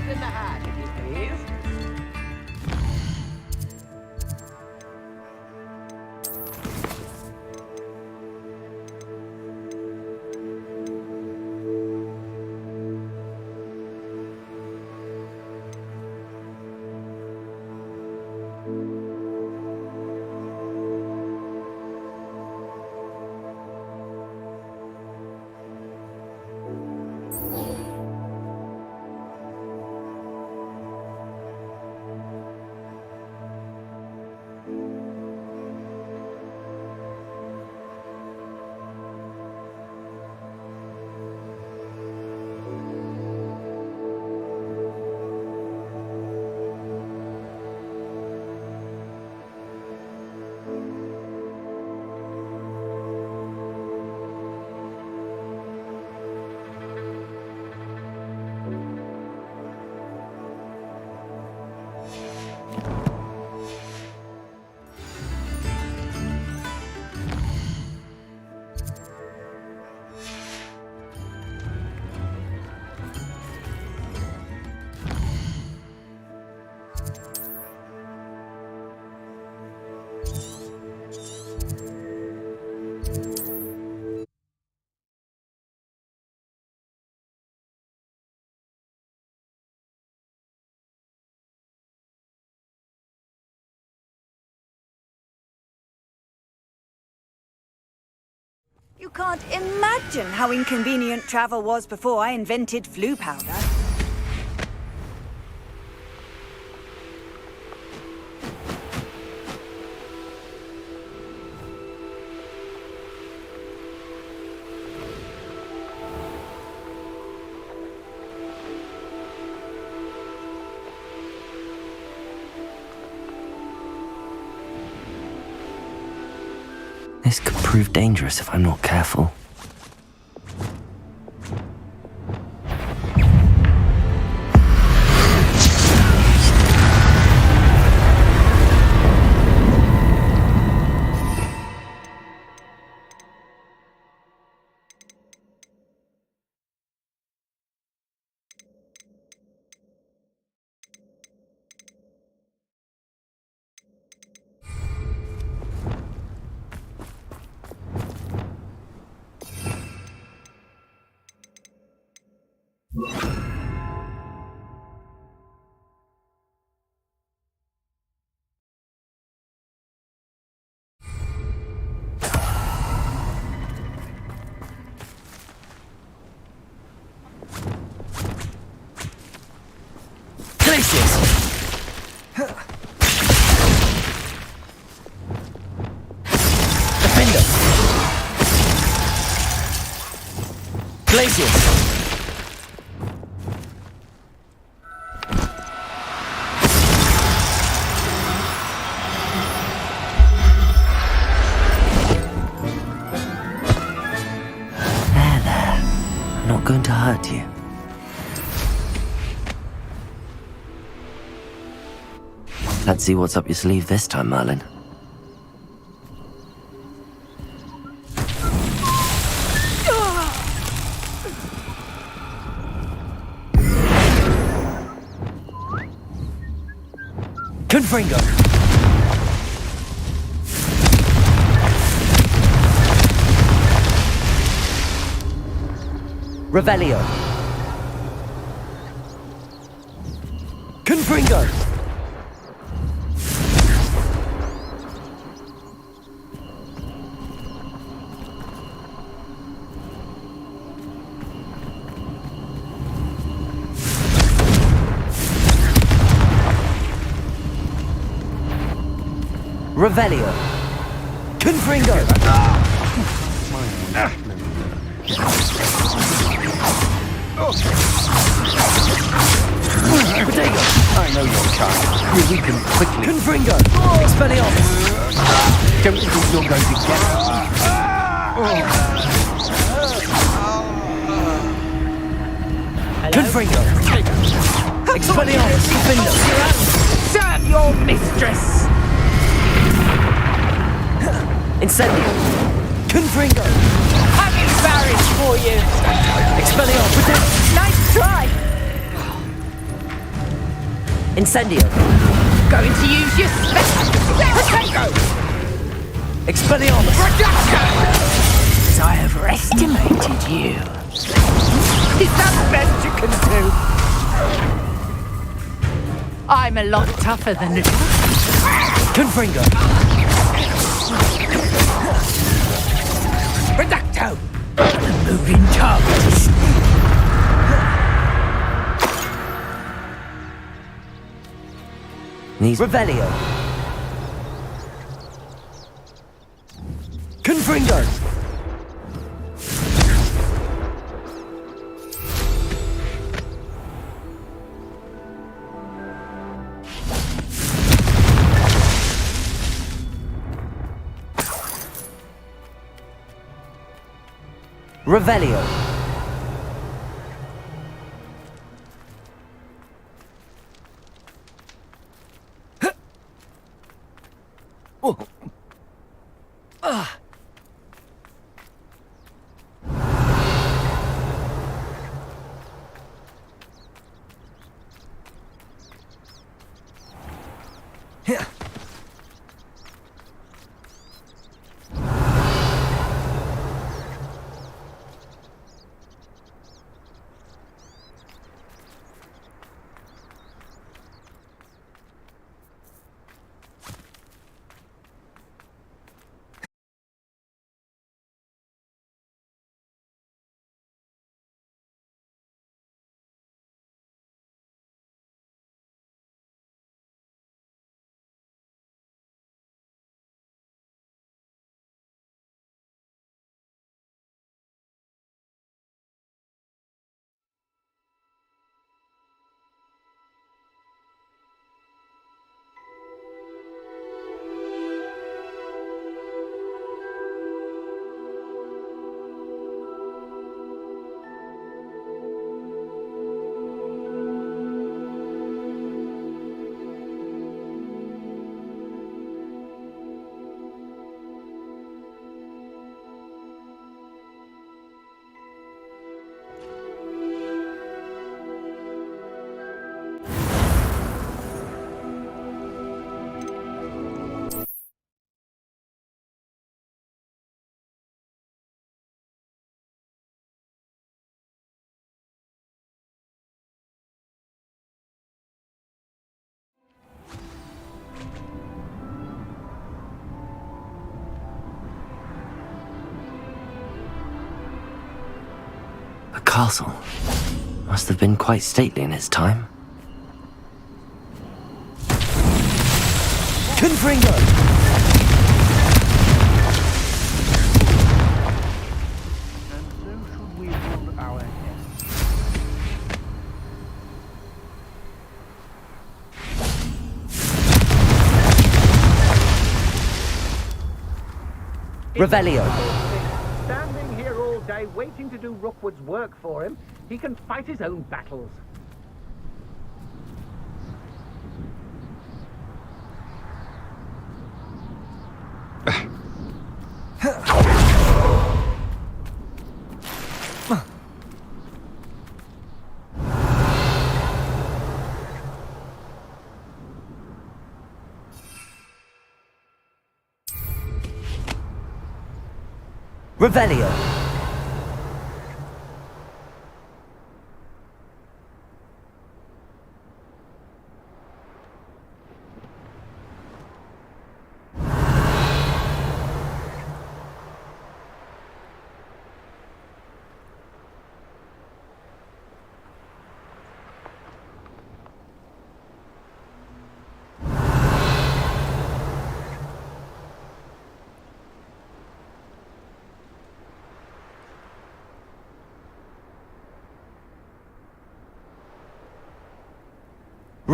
In the hat, if you please. You can't imagine how inconvenient travel was before I invented flu powder. This could prove dangerous if I'm not careful. Places! There. I'm not going to hurt you. Let's see what's up your sleeve this time, Merlin. Confringo! Revelio! Confringo! Revelio! Confringo! child. You weaken quickly. Confringo! Expelliarmus! Don't think you're going to get it. Confringo! Expelliarmus! Defender! Serve your mistress! Incendio! Confringo! Having barrage for you! Expelliarmus! Protect! Nice try! Incendio! Going to use your potato! Expelliarmus! So I overestimated you. Is that the best you can do? I'm a lot tougher than this. Confringo! Reducto! Moving targets. These Revelio! Confringo! Revelio! a castle. Must have been quite stately in its time. Confringo! And so should we hold our heads. Revelio! Standing here all day waiting to do Rookwood's work for him, he can fight his own battles. Revelio!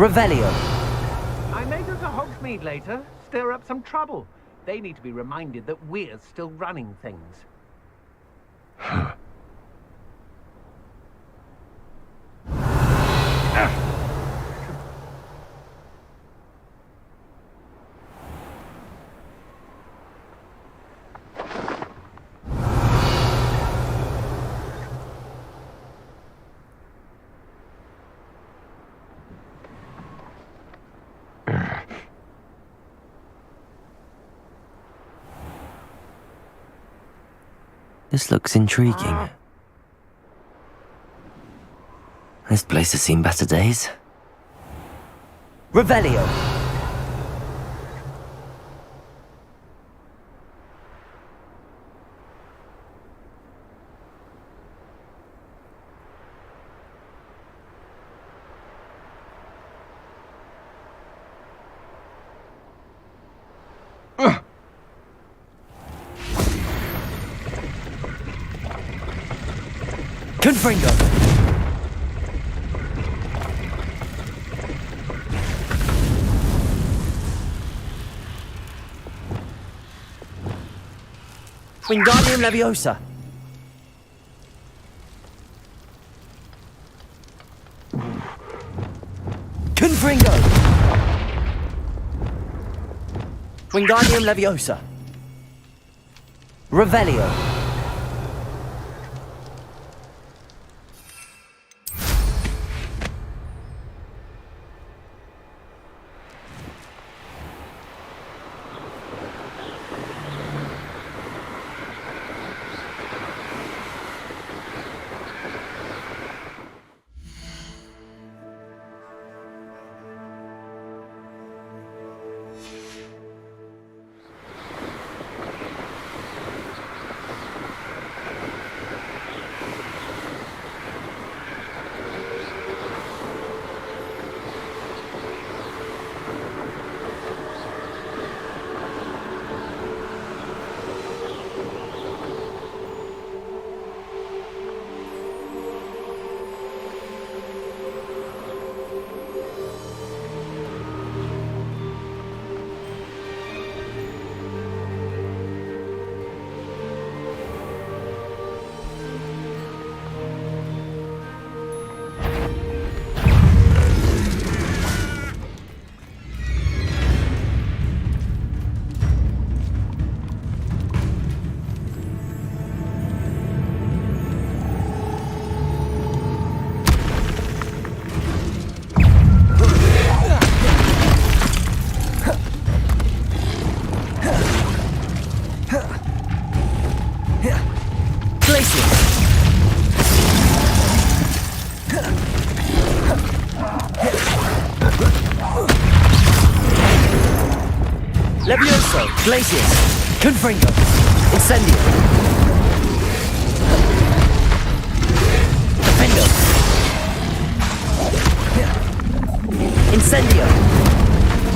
Revelio! I may go to Hogsmeade later, stir up some trouble. They need to be reminded that we're still running things. This looks intriguing. This place has seen better days. Revelio. Confringo. Wingardium Leviosa. Confringo. Wingardium Leviosa. Revelio. Levioso, Glacius, Confringo, Incendio, Defendo, Incendio,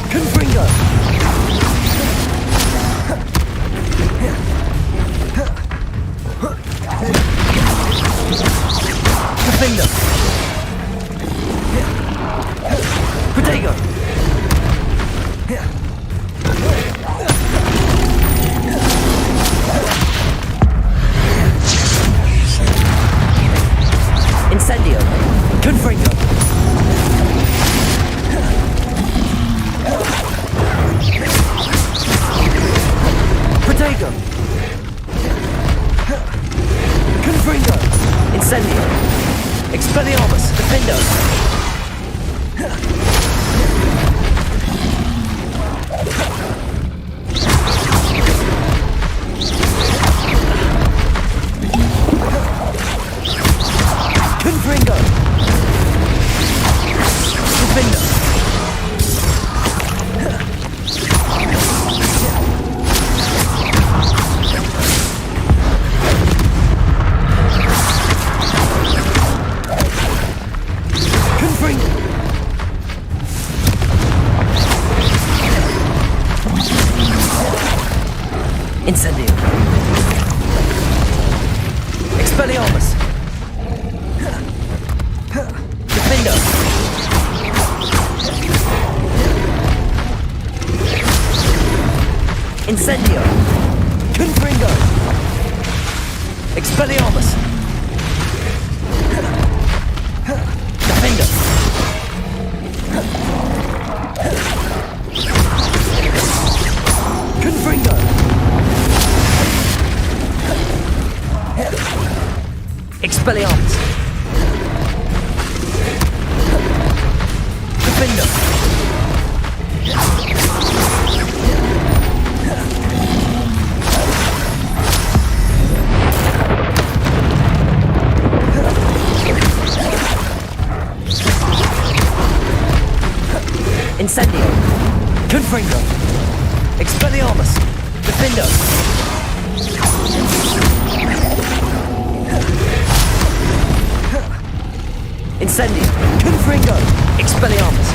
Confringo, Defendo, Protego, Incendio, Confringo, Protego, Confringo, Incendio, Expelliarmus, Defendo, Confringo, Defendo, Confringo, Incendio, Expelliarmus, Defendo, Incendio. Confringo. Expelliarmus. Defender. Confringo. Expelliarmus. Defender. Incendio. Confringo. Expelliarmus. Defender. Incendio. Confringo. Expelliarmus.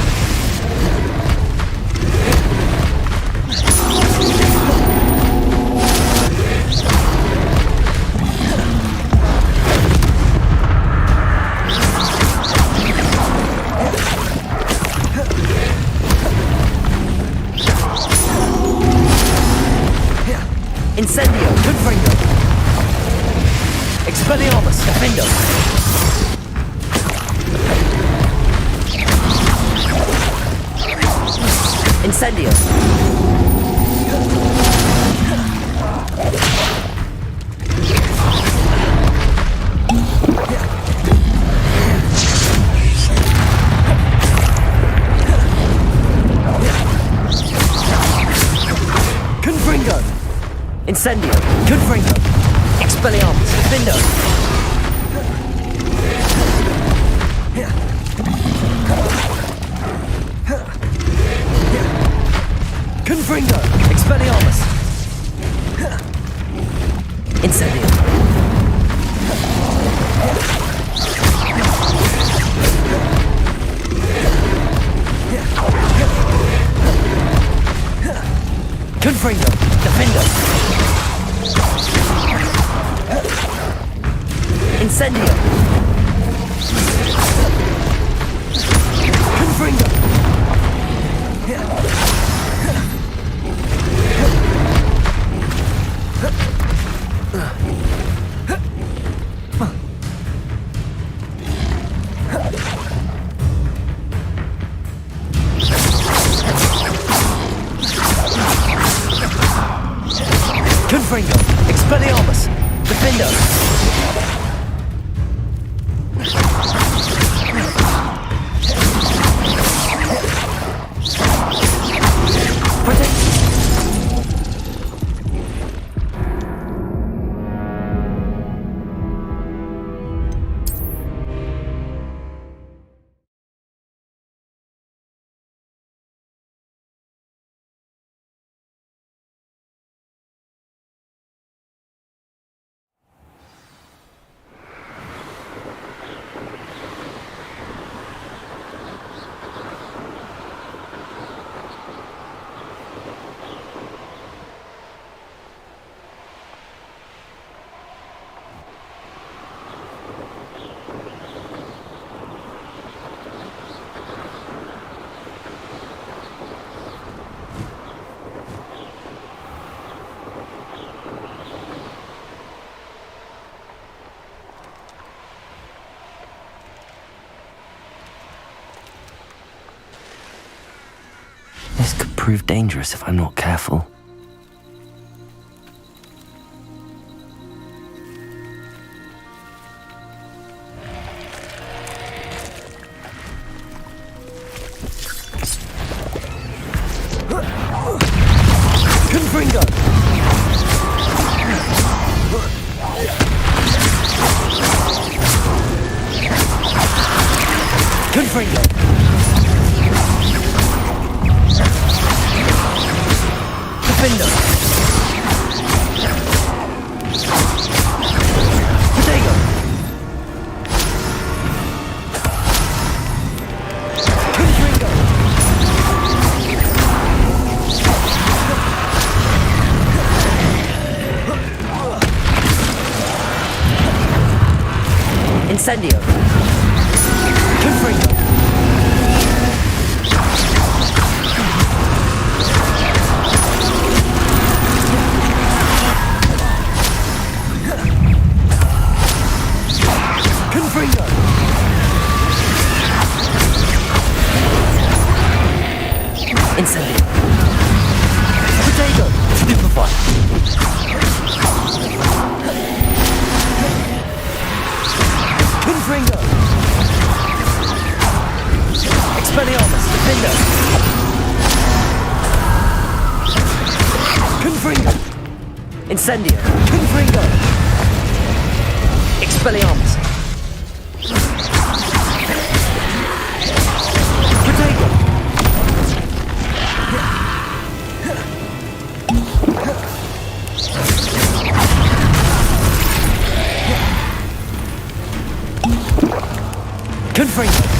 Incendio. Confringo. Expelliarmus. Defender. Incendio. Confringo. Incendio. Confringo. Expelliarmus. Defender. Confringo. Expelliarmus. Incendio. Confringo. Defender. Incendio. Confringo. Confringo. Expelliarmus. Defender. This could prove dangerous if I'm not careful. Confringo. Confringo. Defender. Potato. Confringo. Incendio. Confringo. Expelliarmus, defender. Confringo. Incendio. Confringo. Expelliarmus. Protagonist. Confringo.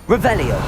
Revelio.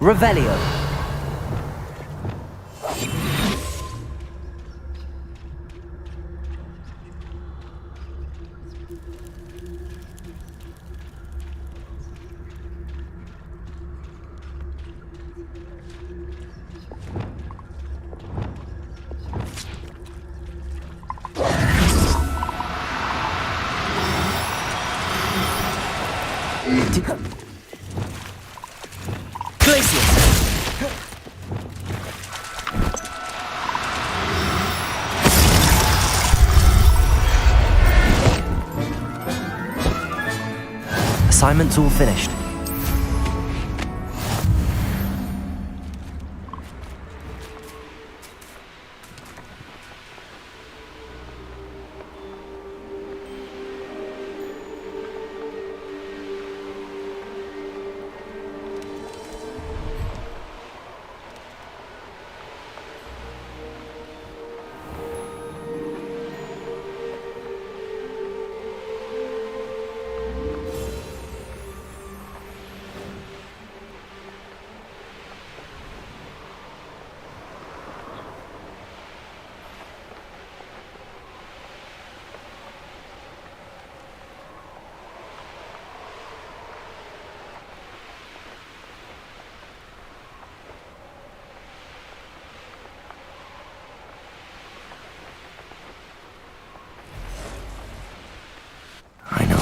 Revelio. Assignment's all finished.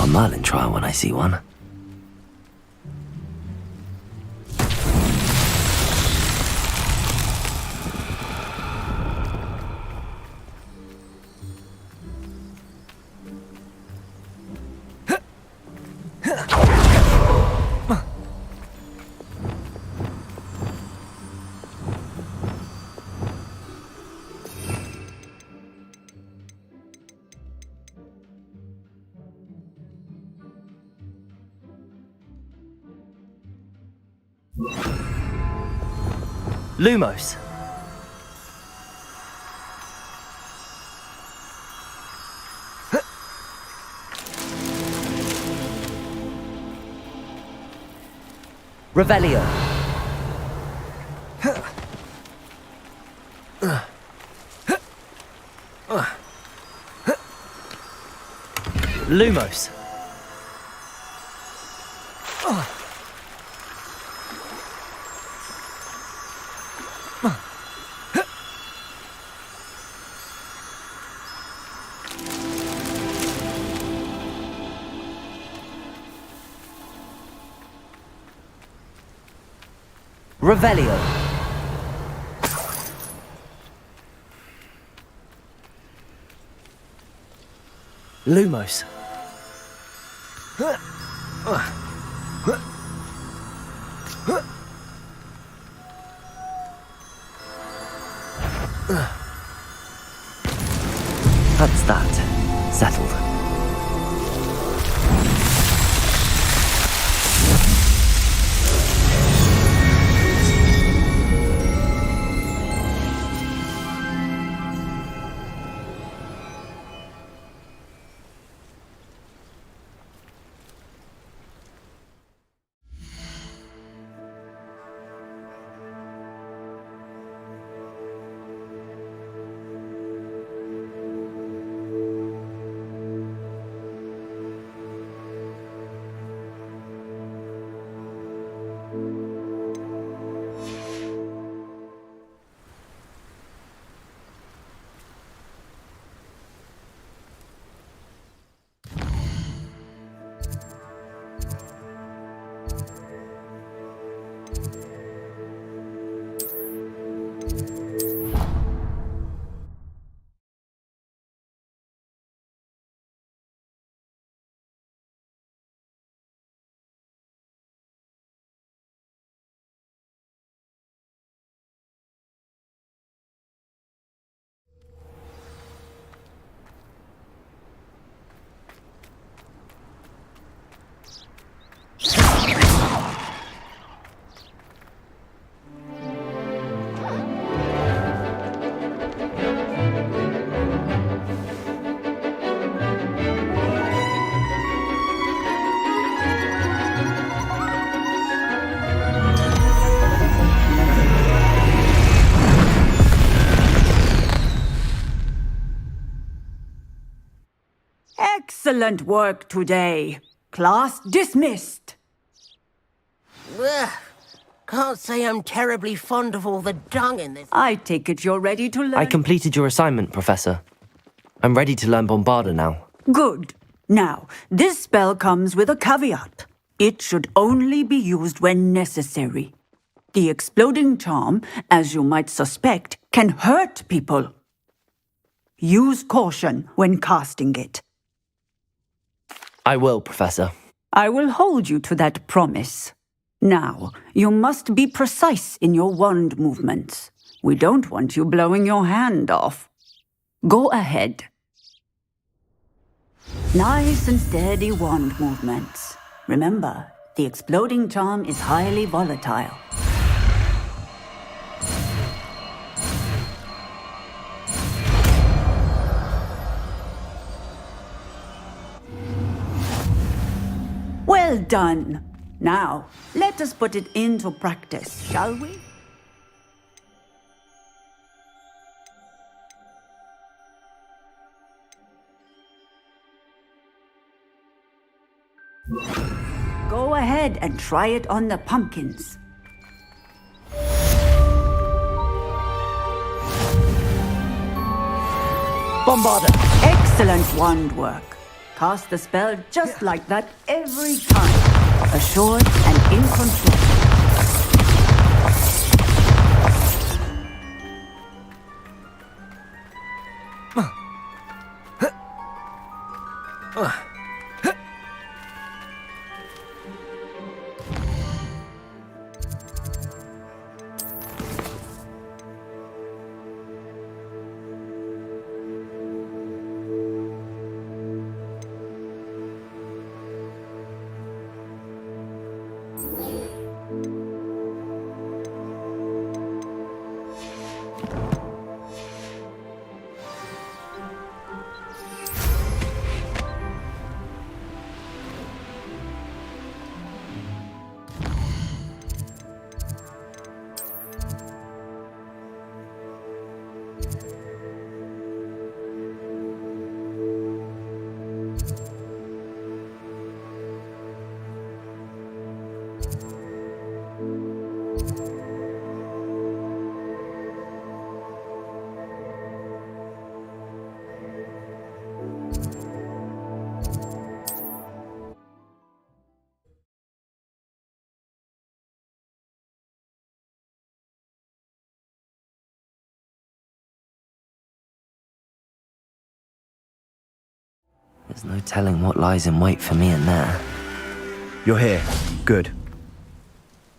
Merlin trial when I see one. Lumos. Revelio. Lumos. Revelio. Lumos. That's that. Settled. Excellent work today. Class dismissed. Ugh. Can't say I'm terribly fond of all the dung in this. I take it you're ready to learn. I completed your assignment, Professor. I'm ready to learn Bombarda now. Good. Now, this spell comes with a caveat. It should only be used when necessary. The exploding charm, as you might suspect, can hurt people. Use caution when casting it. I will, Professor. I will hold you to that promise. Now, you must be precise in your wand movements. We don't want you blowing your hand off. Go ahead. Nice and steady wand movements. Remember, the exploding charm is highly volatile. Well done. Now, let us put it into practice, shall we? Go ahead and try it on the pumpkins. Bombarda. Excellent wand work. Cast the spell just like that every time. Assured and in control. There's no telling what lies in wait for me in there. You're here. Good.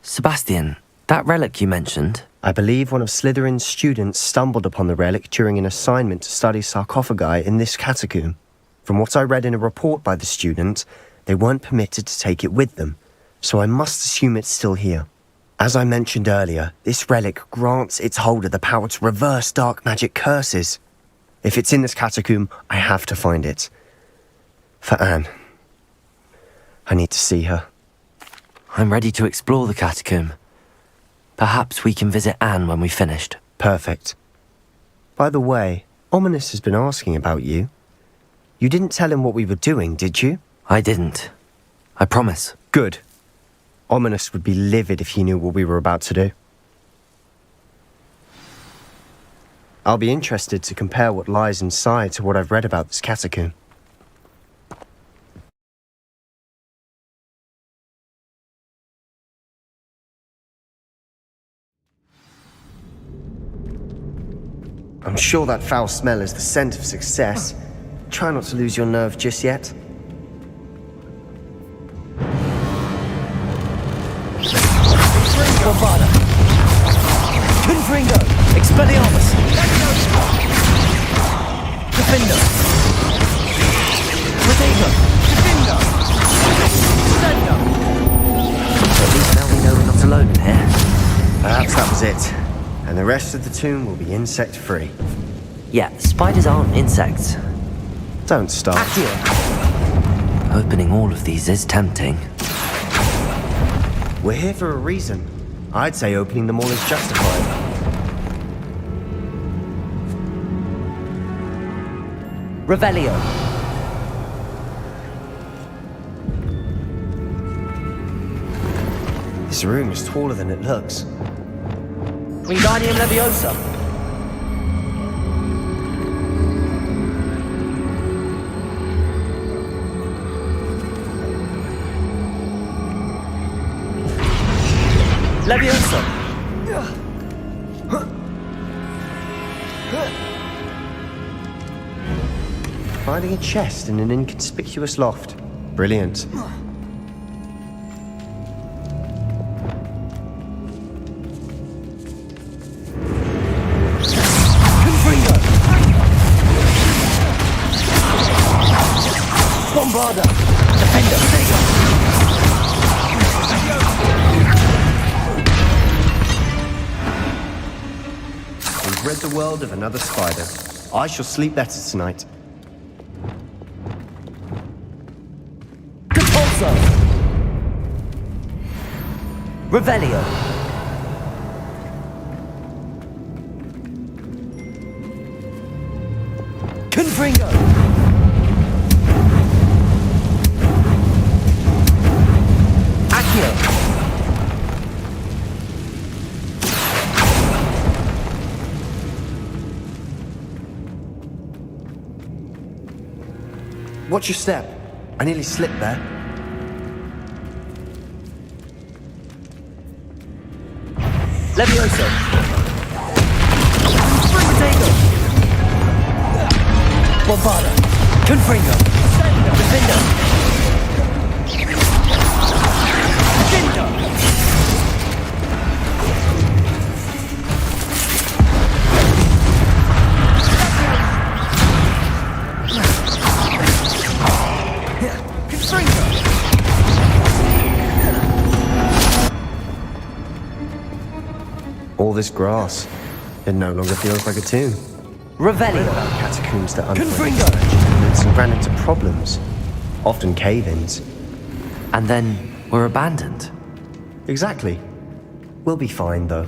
Sebastian, that relic you mentioned, I believe one of Slytherin's students stumbled upon the relic during an assignment to study sarcophagi in this catacomb. From what I read in a report by the student, they weren't permitted to take it with them, so I must assume it's still here. As I mentioned earlier, this relic grants its holder the power to reverse dark magic curses. If it's in this catacomb, I have to find it. For Anne. I need to see her. I'm ready to explore the catacomb. Perhaps we can visit Anne when we've finished. Perfect. By the way, Ominous has been asking about you. You didn't tell him what we were doing, did you? I didn't. I promise. Good. Ominous would be livid if he knew what we were about to do. I'll be interested to compare what lies inside to what I've read about this catacomb. I'm sure that foul smell is the scent of success. Try not to lose your nerve just yet. Bombarda. Confringo. Expelliarmus. Defender. Protego. Defender. Defender. At least now we know we're not alone in here. Perhaps that was it. And the rest of the tomb will be insect-free. Yeah, spiders aren't insects. Don't start. Accio. Opening all of these is tempting. We're here for a reason. I'd say opening them all is justified. Revelio. This room is taller than it looks. Wingardium Leviosa. Leviosa. Finding a chest in an inconspicuous loft. Brilliant. Confringo. Bombarda. Defender. We've rid the world of another spider. I shall sleep better tonight. Compulso. Revelio. Confringo. Accio. Watch your step. I nearly slipped there. Levioso. Protego. Bombarda. Confringo. Defender. Defender. Confringo. All this grass. It no longer feels like a tomb. Revelio. About catacombs that Confringo. and ran into problems. Often cave-ins. And then we're abandoned. Exactly. We'll be fine, though.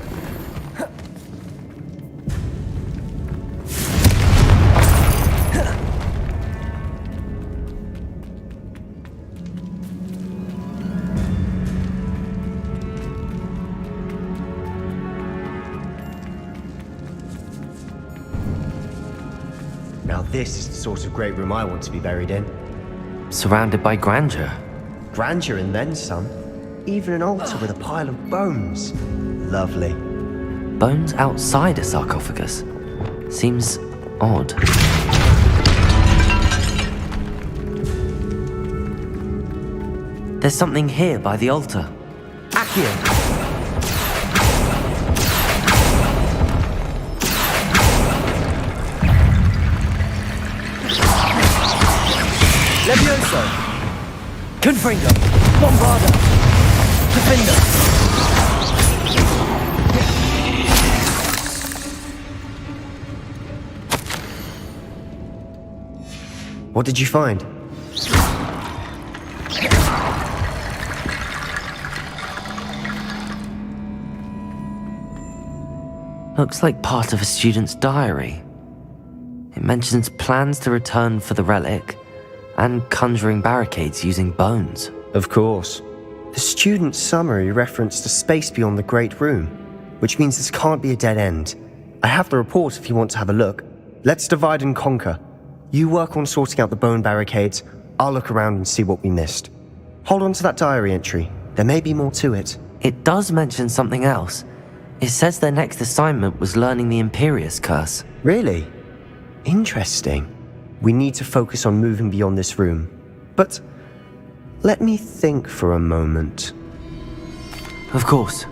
Now this is the sort of great room I want to be buried in. Surrounded by grandeur. Grandeur and then some. Even an altar with a pile of bones. Lovely. Bones outside a sarcophagus. Seems odd. There's something here by the altar. Accio. Levioso. Confringo. Bombarda. Defender. What did you find? Looks like part of a student's diary. It mentions plans to return for the relic and conjuring barricades using bones. Of course. The student's summary referenced a space beyond the Great Room, which means this can't be a dead end. I have the report if you want to have a look. Let's divide and conquer. You work on sorting out the bone barricades, I'll look around and see what we missed. Hold on to that diary entry. There may be more to it. It does mention something else. It says their next assignment was learning the Imperius Curse. Really? Interesting. We need to focus on moving beyond this room. But let me think for a moment. Of course.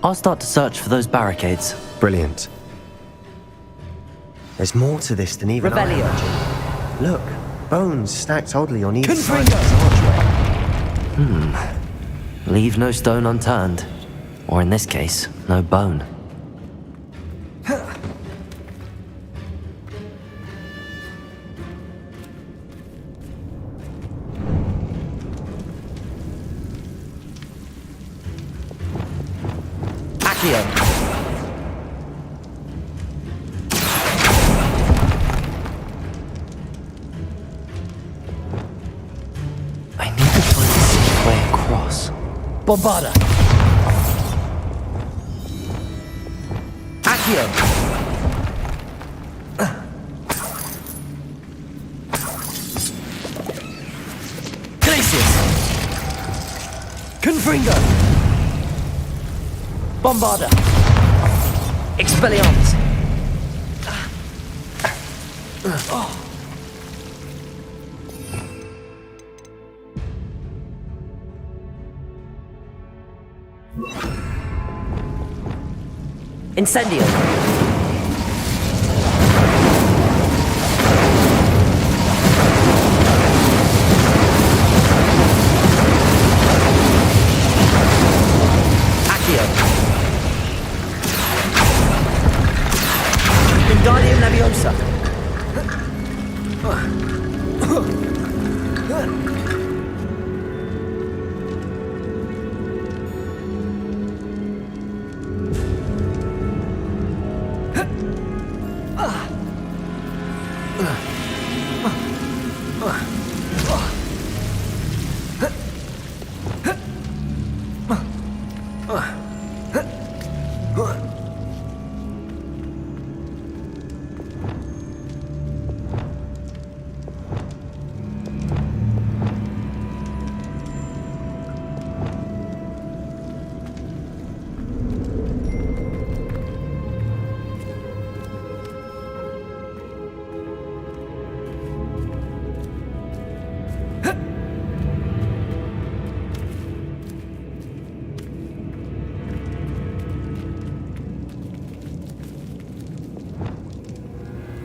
I'll start to search for those barricades. Brilliant. There's more to this than even I Revelio. imagined. Look, bones stacked oddly on each side of Confringo. this archway. Leave no stone unturned. Or in this case, no bone. Accio. I need to find a safe way across. Bombarda. Accio. Glacius. Confringo. Bombarda. Expelliarmus. Incendio. Accio. Wingardium Leviosa.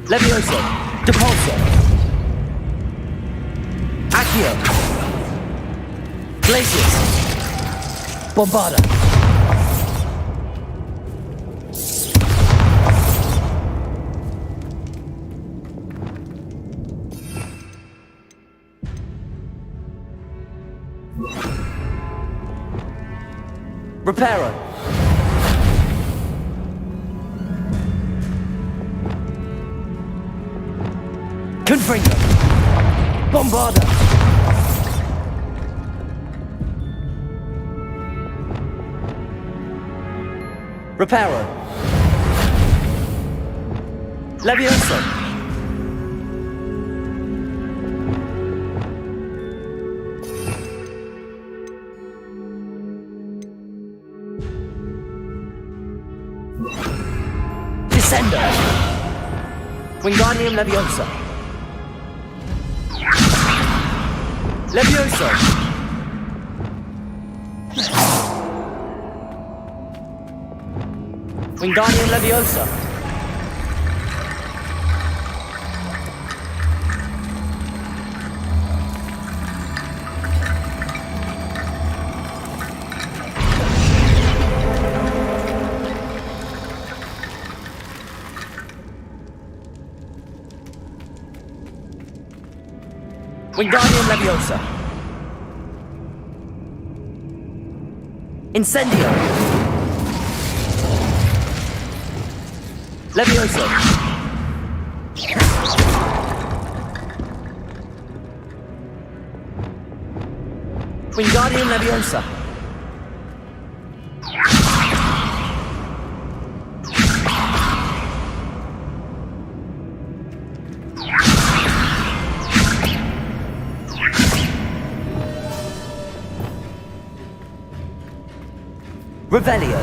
Levioso. Depulso. Accio. Glacius. Bombarda. Reparo. Confringo. Bombarda. Reparo. Levioso. Descendo. Wingardium Leviosa. Levioso. Wingardium Leviosa. Wingardium Leviosa. Incendio. Levioso. Wingardium Leviosa. Revelio.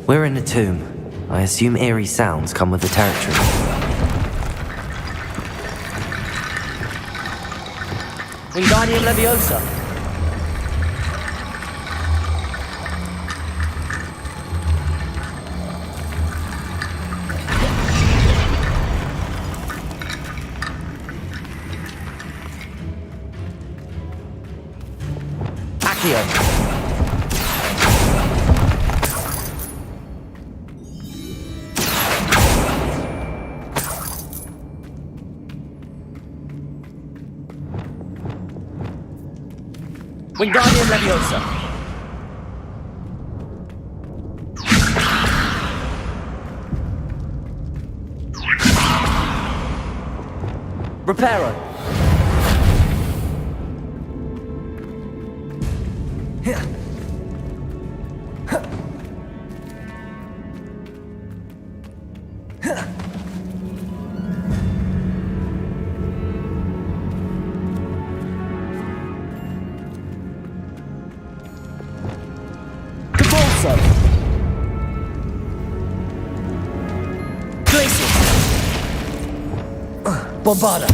We're in a tomb. I assume eerie sounds come with the territory. Wingardium Leviosa. Accio. Wingardium Leviosa. Reparo. Convulso. Glacius. Bombarda.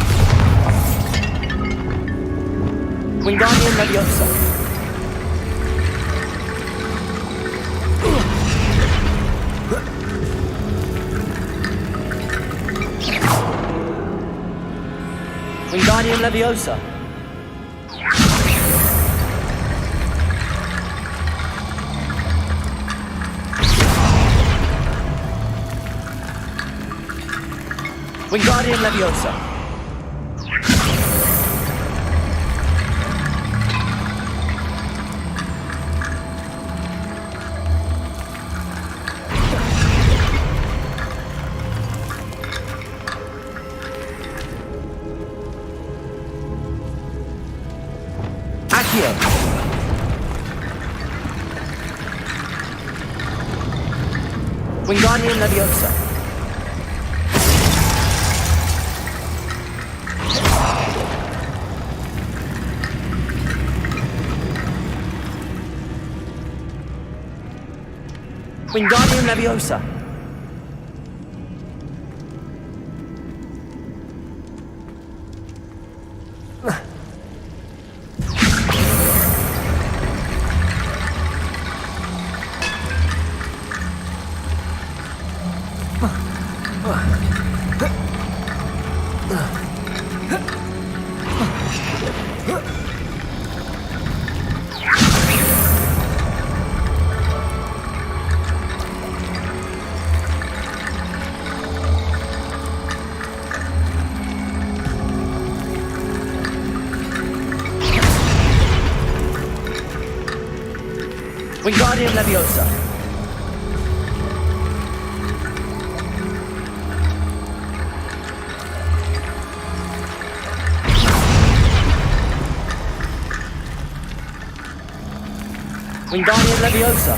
Wingardium Leviosa. Wingardium Leviosa. Wingardium Leviosa. Accio. Wingardium Leviosa. Wingardium Leviosa. Wingardium Leviosa. Wingardium Leviosa.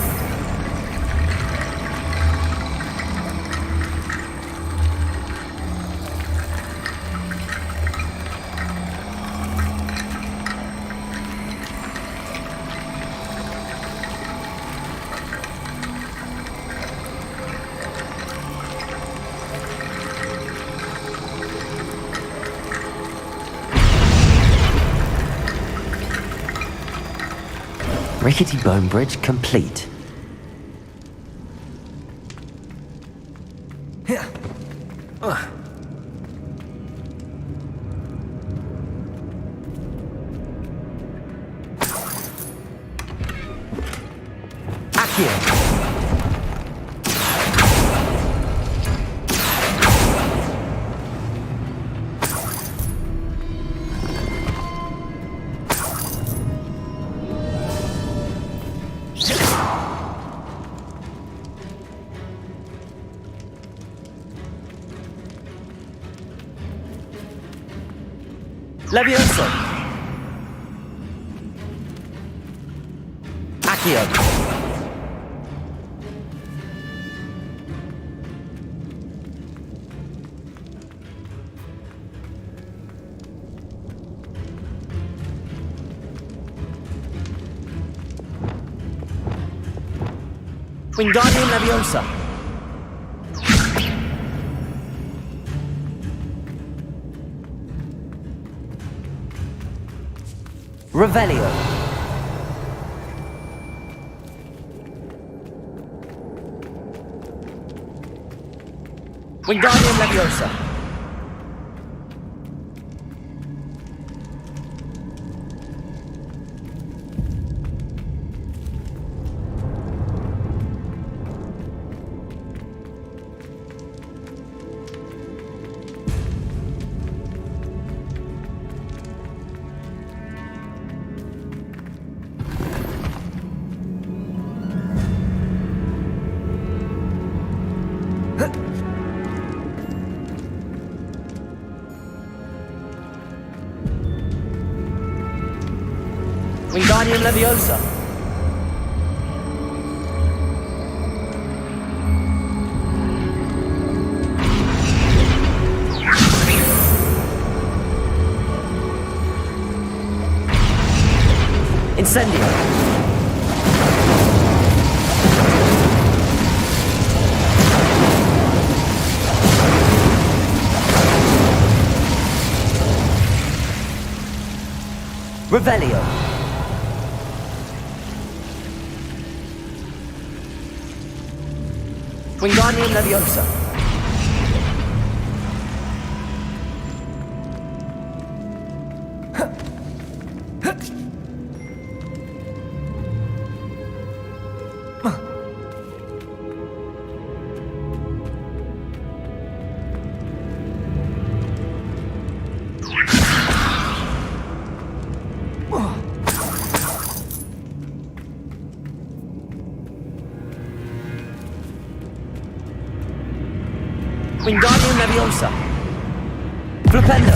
Rickety bone bridge complete. Accio. Levioso. Accio. Wingardium Leviosa. Revelio. Wingardium Leviosa. Wingardium Leviosa. Incendio. Revelio. Wingardium Leviosa. Wingardium Leviosa. Flipendo.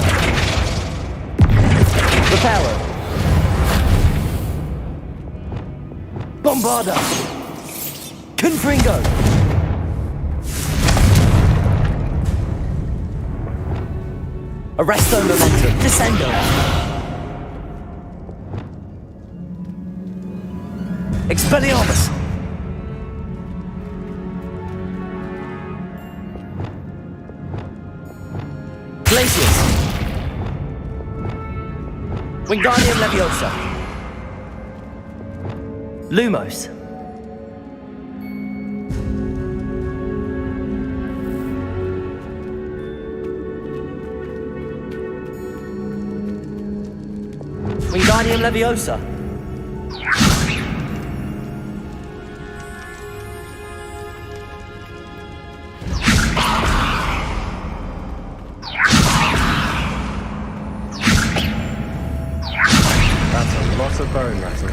Reparo. Bombarda. Confringo. Arresto Momentum. Descendo. Expelliarmus. Glacius. Wingardium Leviosa. Lumos. Wingardium Leviosa. Lots of bone rattle.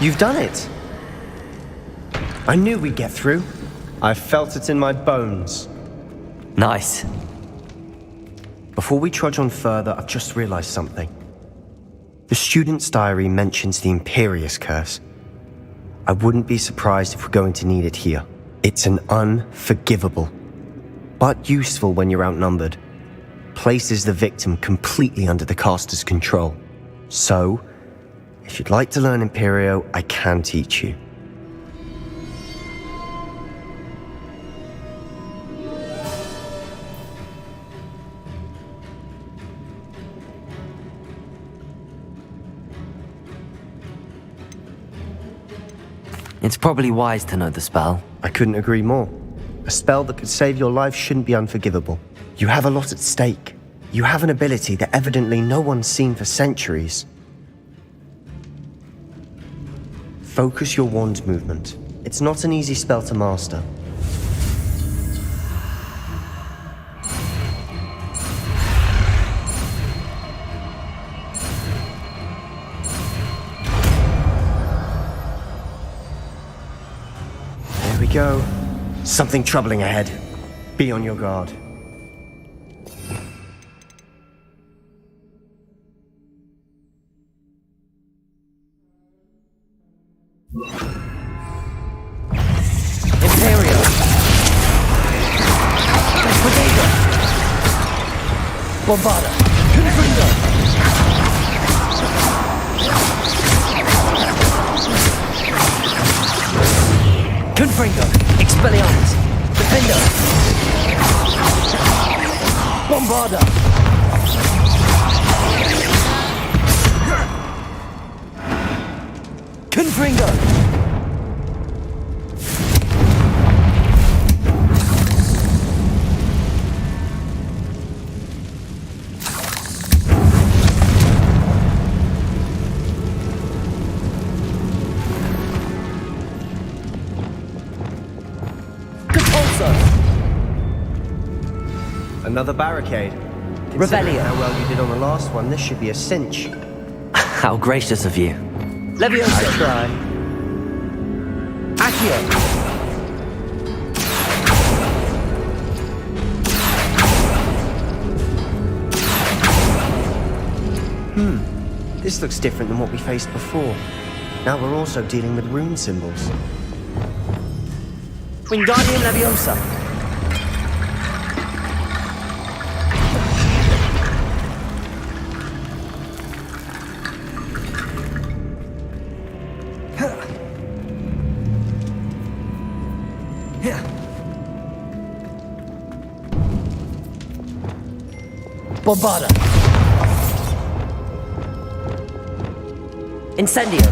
You've done it! I knew we'd get through. I felt it in my bones. Nice. Before we trudge on further, I've just realized something. The student's diary mentions the Imperious Curse. I wouldn't be surprised if we're going to need it here. It's an unforgivable, but useful when you're outnumbered. Places the victim completely under the caster's control. So, If you'd like to learn Imperio, I can teach you. It's probably wise to know the spell. I couldn't agree more. A spell that could save your life shouldn't be unforgivable. You have a lot at stake. You have an ability that evidently no one's seen for centuries. Focus your wand movement. It's not an easy spell to master. There we go. Something troubling ahead. Be on your guard. Imperio. Bodega. Bombarda. Confringo. Confringo. Expelliarmus. Defendo. Bombarda. Confringo. Another barricade. Revelio. Considering how well you did on the last one, this should be a cinch. How gracious of you. Leviosa. I try. Accio. This looks different than what we faced before. Now we're also dealing with rune symbols. Wingardium Leviosa. Bombarda. Incendio.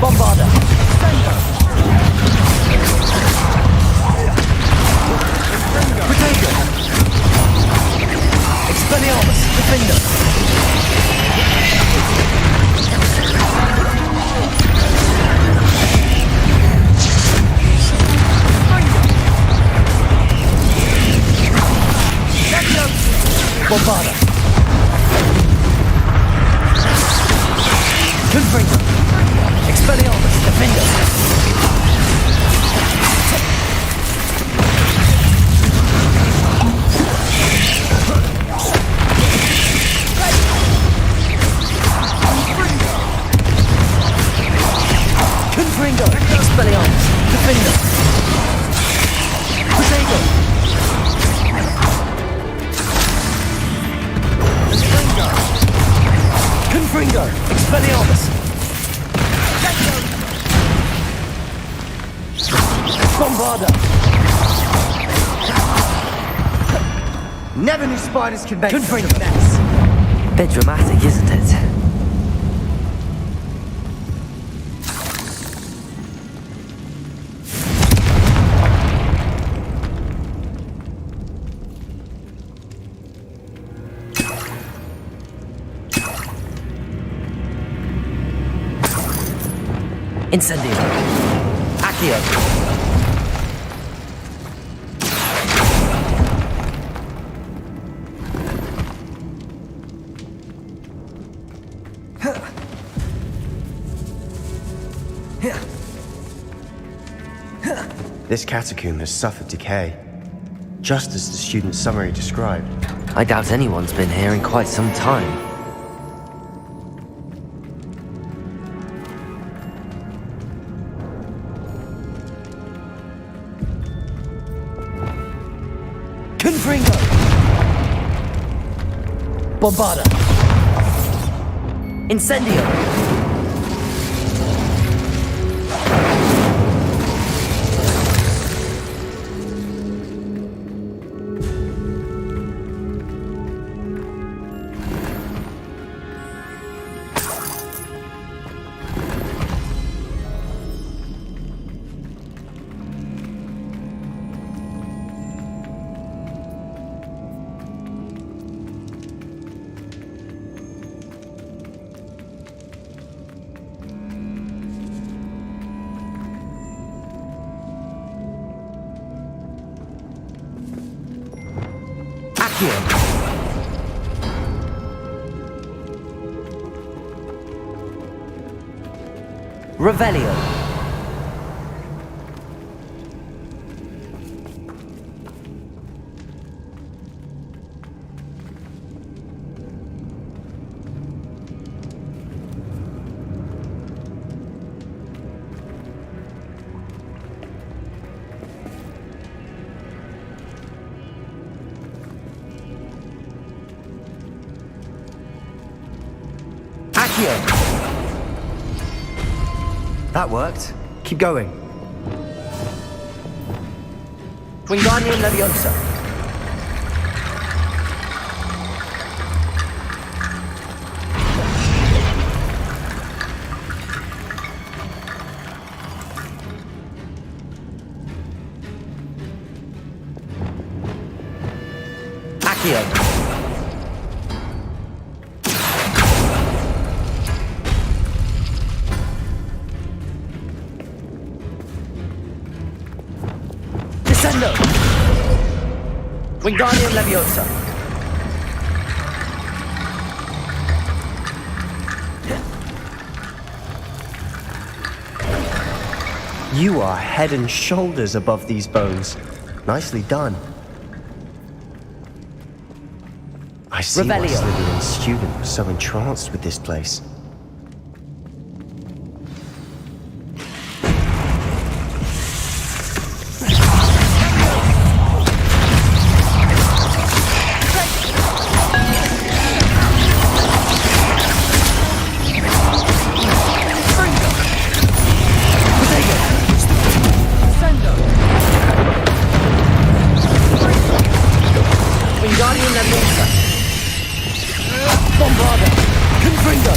Bombarda. Protego. Expelliarmus. Defender. Bombarda. Confringo. Expelliarmus. Defender. Confringo. Expelliarmus. Defender. Protego. Confringo. Expelliarmus. Bombarda. Never knew spiders could make such a Confringo. mess. Bit dramatic, isn't it? Incendio. Accio. This catacomb has suffered decay, just as the student's summary described. I doubt anyone's been here in quite some time. Confringo. Bombarda. Incendio. Revelio. Accio. That worked. Keep going. Wingardium Leviosa. Accio. Descendo! Wingardium Leviosa. You are head and shoulders above these bones. Nicely done. I see why Revelio. Slytherin's student was so entranced with this place. Wingardium Leviosa. Bombarda. Confringo.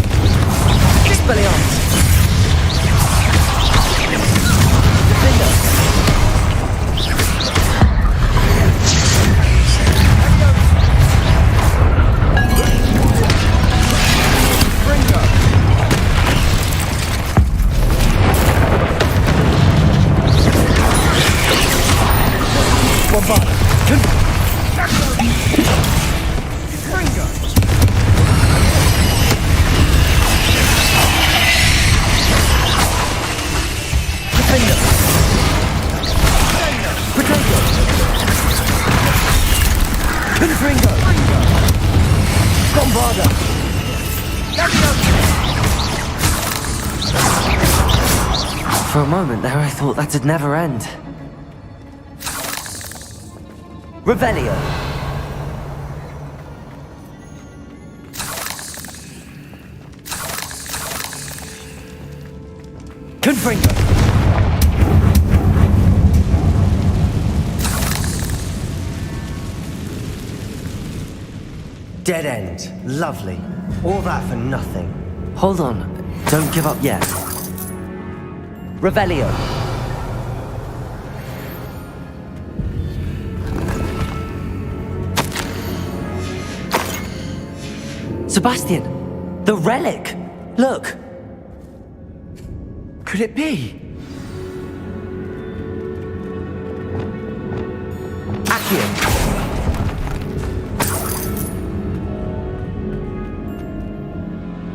Expelliarmus. Defender. Confringo. Bombarda. Confringo! Bombarda! For a moment there, I thought that'd never end. Revelio! Confringo! Dead end. Lovely. All that for nothing. Hold on, don't give up yet. Revelio! Sebastian! The relic! Look! Could it be? Accio!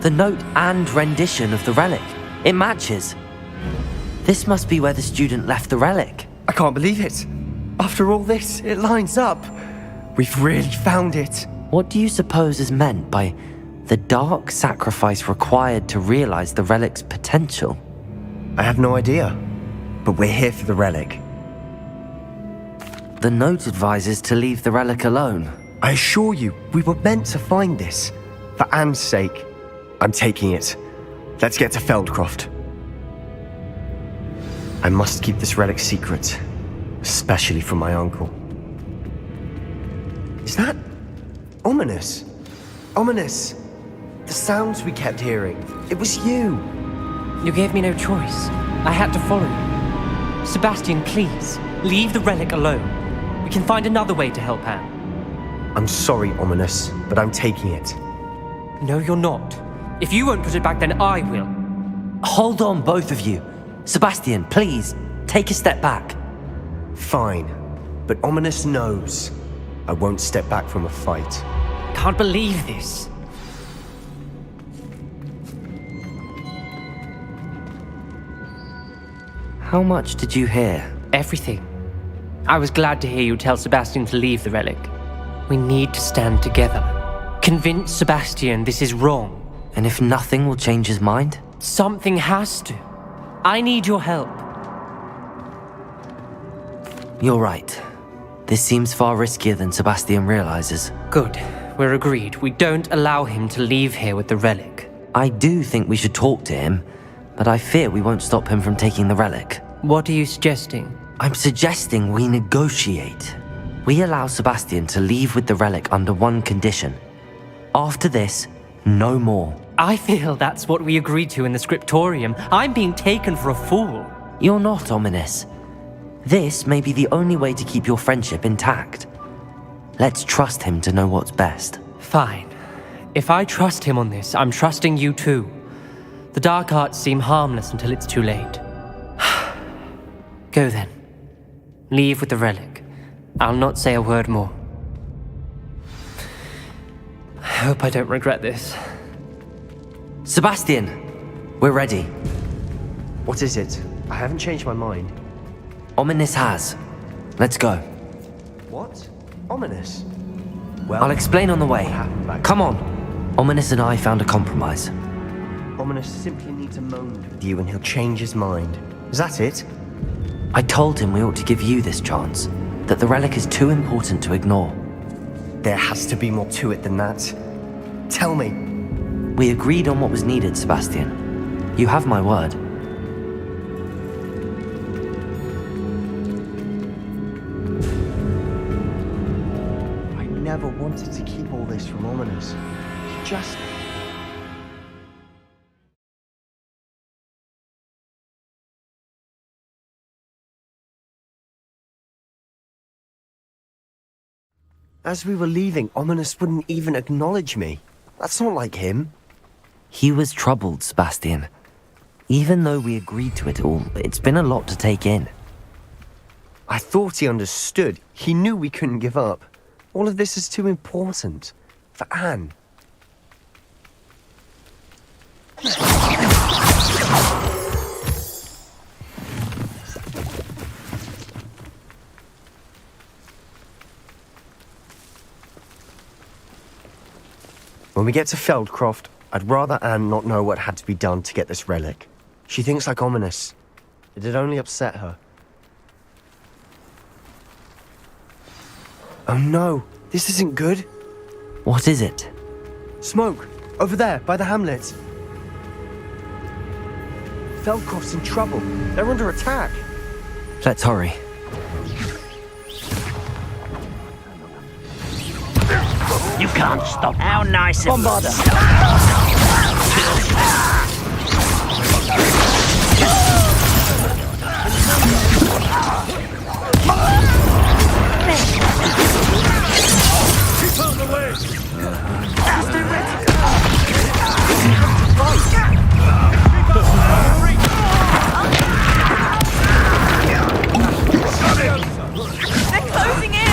The note and rendition of the relic. It matches. This must be where the student left the relic. I can't believe it. After all this, it lines up. We've really found it. What do you suppose is meant by the dark sacrifice required to realize the relic's potential? I have no idea. But we're here for the relic. The note advises to leave the relic alone. I assure you, we were meant to find this. For Anne's sake, I'm taking it. Let's get to Feldcroft. I must keep this relic secret, especially from my uncle. Is that ominous? Ominous! The sounds we kept hearing. It was you. You gave me no choice. I had to follow you. Sebastian, please, leave the relic alone. We can find another way to help Anne. I'm sorry, Ominous, but I'm taking it. No, you're not. If you won't put it back, then I will. Hold on, both of you. Sebastian, please, take a step back. Fine, but Ominous knows I won't step back from a fight. Can't believe this. How much did you hear? Everything. I was glad to hear you tell Sebastian to leave the relic. We need to stand together. Convince Sebastian this is wrong. And if nothing will change his mind? Something has to. I need your help. You're right. This seems far riskier than Sebastian realizes. Good. We're agreed. We don't allow him to leave here with the relic. I do think we should talk to him, but I fear we won't stop him from taking the relic. What are you suggesting? I'm suggesting we negotiate. We allow Sebastian to leave with the relic under one condition. After this, no more. I feel that's what we agreed to in the scriptorium. I'm being taken for a fool. You're not, Ominous. This may be the only way to keep your friendship intact. Let's trust him to know what's best. Fine. If I trust him on this, I'm trusting you too. The dark arts seem harmless until it's too late. Go then. Leave with the relic. I'll not say a word more. I hope I don't regret this. Sebastian, we're ready. What is it? I haven't changed my mind. Ominous has. Let's go. What? Ominous? Well, I'll explain on the way. happened back Come on. Ominous and I found a compromise. Ominous simply needs a moment with you and he'll change his mind. Is that it? I told him we ought to give you this chance, that the relic is too important to ignore. There has to be more to it than that. Tell me. We agreed on what was needed, Sebastian. You have my word. I never wanted to keep all this from Ominous. Just... As we were leaving, Ominous wouldn't even acknowledge me. That's not like him. He was troubled, Sebastian. Even though we agreed to it all, it's been a lot to take in. I thought he understood. He knew we couldn't give up. All of this is too important. For Anne. When we get to Feldcroft, I'd rather Anne not know what had to be done to get this relic. She thinks like Ominous. It'd only upset her. Oh no, this isn't good. What is it? Smoke! Over there, by the hamlet. Feldcroft's in trouble. They're under attack. Let's hurry. You can't stop. How nice of you. Keep out of the way! They're closing in!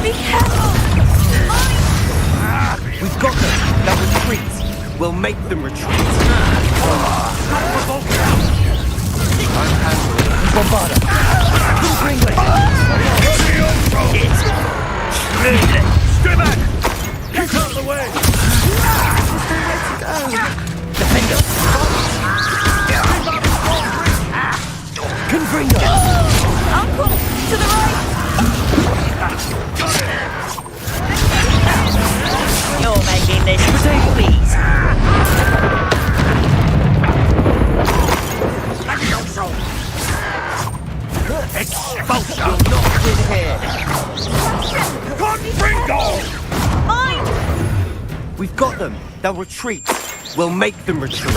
Be careful! We've got them. They'll retreat. We'll make them retreat. Bombarda. Stay back! Keep out of the way! Defender! Confringo! Uncle, to the right! You're making this too easy. Expulsion! You'll not win here! Confringo! Mine! We've got them! They'll retreat! We'll make them retreat!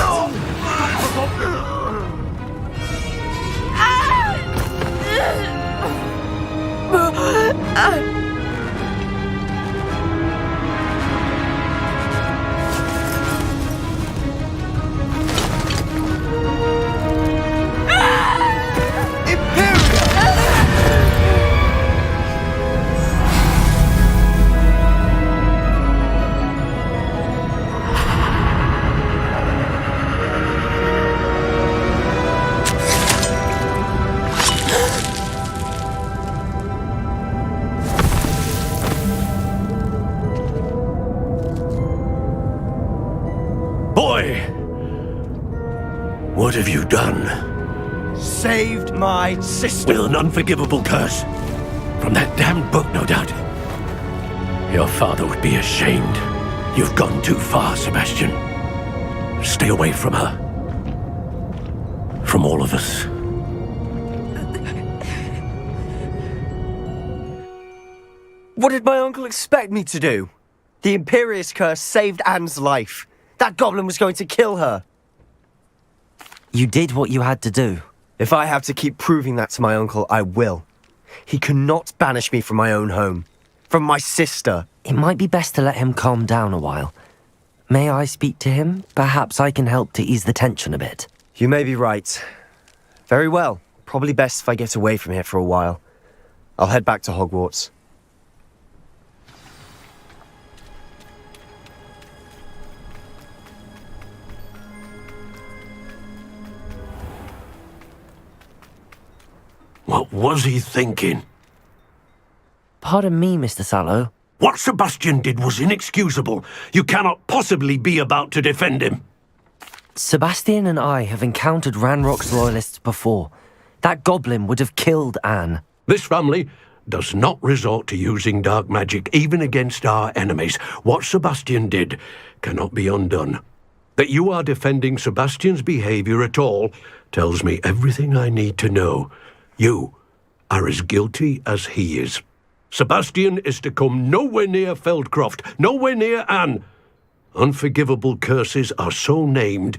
Boy! What have you done? Saved my sister! With an unforgivable curse. From that damned book, no doubt. Your father would be ashamed. You've gone too far, Sebastian. Stay away from her. From all of us. What did my uncle expect me to do? The Imperious curse saved Anne's life. That goblin was going to kill her. You did what you had to do. If I have to keep proving that to my uncle, I will. He cannot banish me from my own home. From my sister. It might be best to let him calm down a while. May I speak to him? Perhaps I can help to ease the tension a bit. You may be right. Very well. Probably best if I get away from here for a while. I'll head back to Hogwarts. What was he thinking? Pardon me, Mr. Sallow. What Sebastian did was inexcusable. You cannot possibly be about to defend him. Sebastian and I have encountered Ranrock's loyalists before. That goblin would have killed Anne. This family does not resort to using dark magic even against our enemies. What Sebastian did cannot be undone. That you are defending Sebastian's behavior at all tells me everything I need to know. You are as guilty as he is. Sebastian is to come nowhere near Feldcroft, nowhere near Anne. Unforgivable curses are so named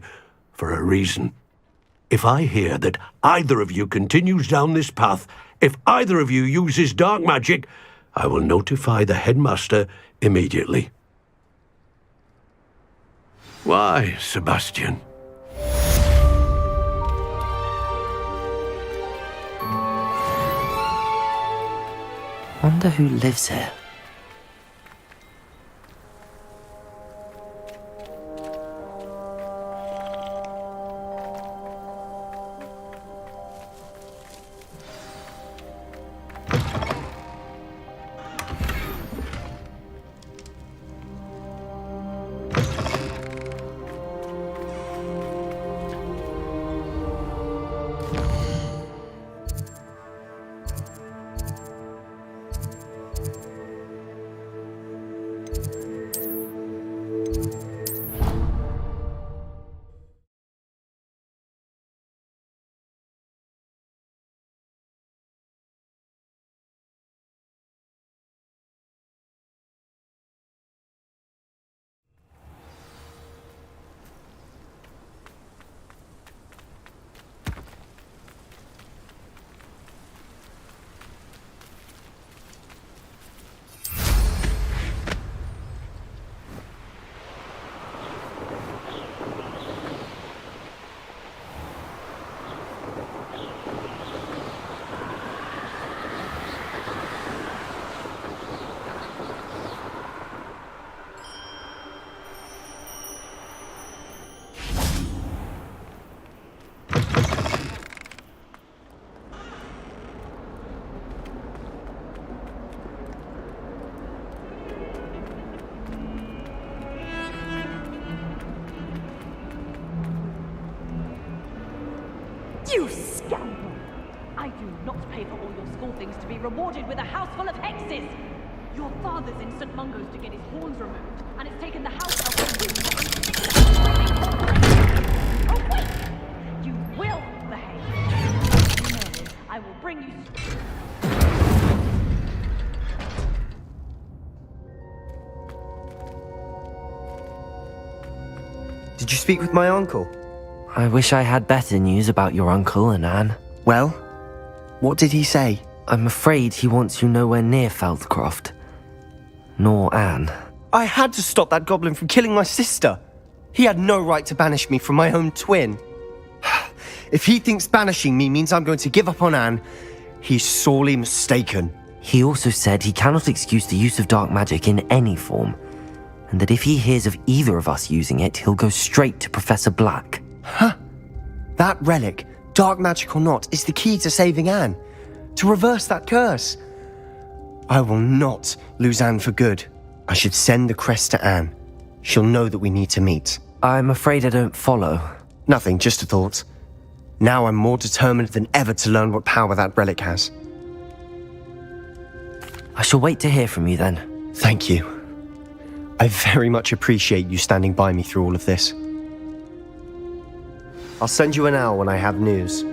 for a reason. If I hear that either of you continues down this path, if either of you uses dark magic, I will notify the headmaster immediately. Why, Sebastian? Wonder who lives here. You scoundrel! I do not pay for all your school things to be rewarded with a house full of hexes! Your father's in St. Mungo's to get his horns removed, and it's taken the house out of the Oh, wait! You will behave! No, I will bring you... Did you speak with my uncle? I wish I had better news about your uncle and Anne. Well, what did he say? I'm afraid he wants you nowhere near Feldcroft. Nor Anne. I had to stop that goblin from killing my sister. He had no right to banish me from my own twin. If he thinks banishing me means I'm going to give up on Anne, he's sorely mistaken. He also said he cannot excuse the use of dark magic in any form, and that if he hears of either of us using it, he'll go straight to Professor Black. Huh? That relic, dark magic or not, is the key to saving Anne. To reverse that curse. I will not lose Anne for good. I should send the crest to Anne. She'll know that we need to meet. I'm afraid I don't follow. Nothing, just a thought. Now I'm more determined than ever to learn what power that relic has. I shall wait to hear from you then. Thank you. I very much appreciate you standing by me through all of this. I'll send you an owl when I have news.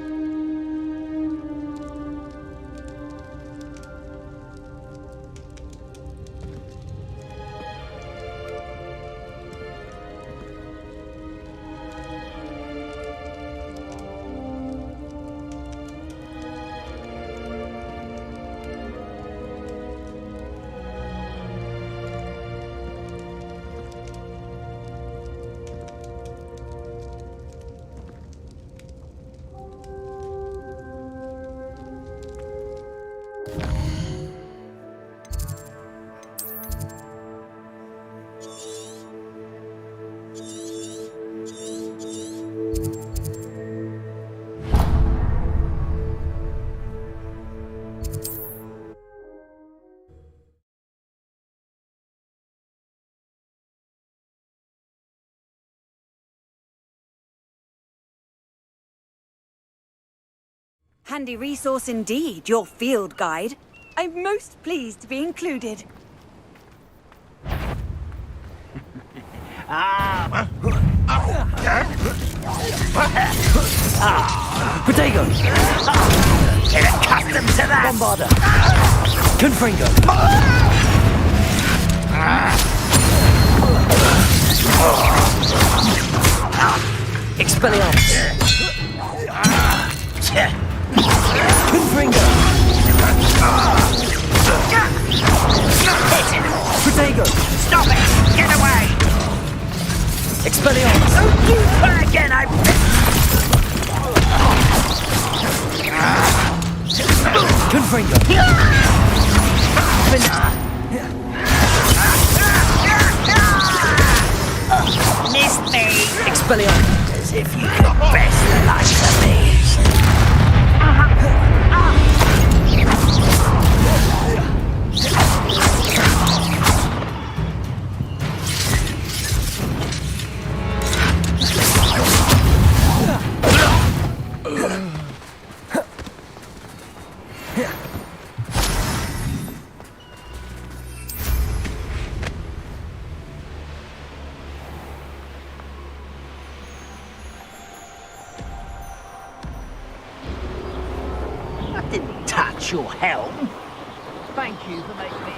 Handy resource indeed, your field guide. I'm most pleased to be included. Protego! Get accustomed to that! Bombarder! Confringo! Expelliarmus! Confringo! Protego! Stop it! Get away! Expelliarmus! Don't do that again! Confringo! Missed me! Expelliarmus! As if you could best the likes of me. I didn't touch your helm. Thank you for making me a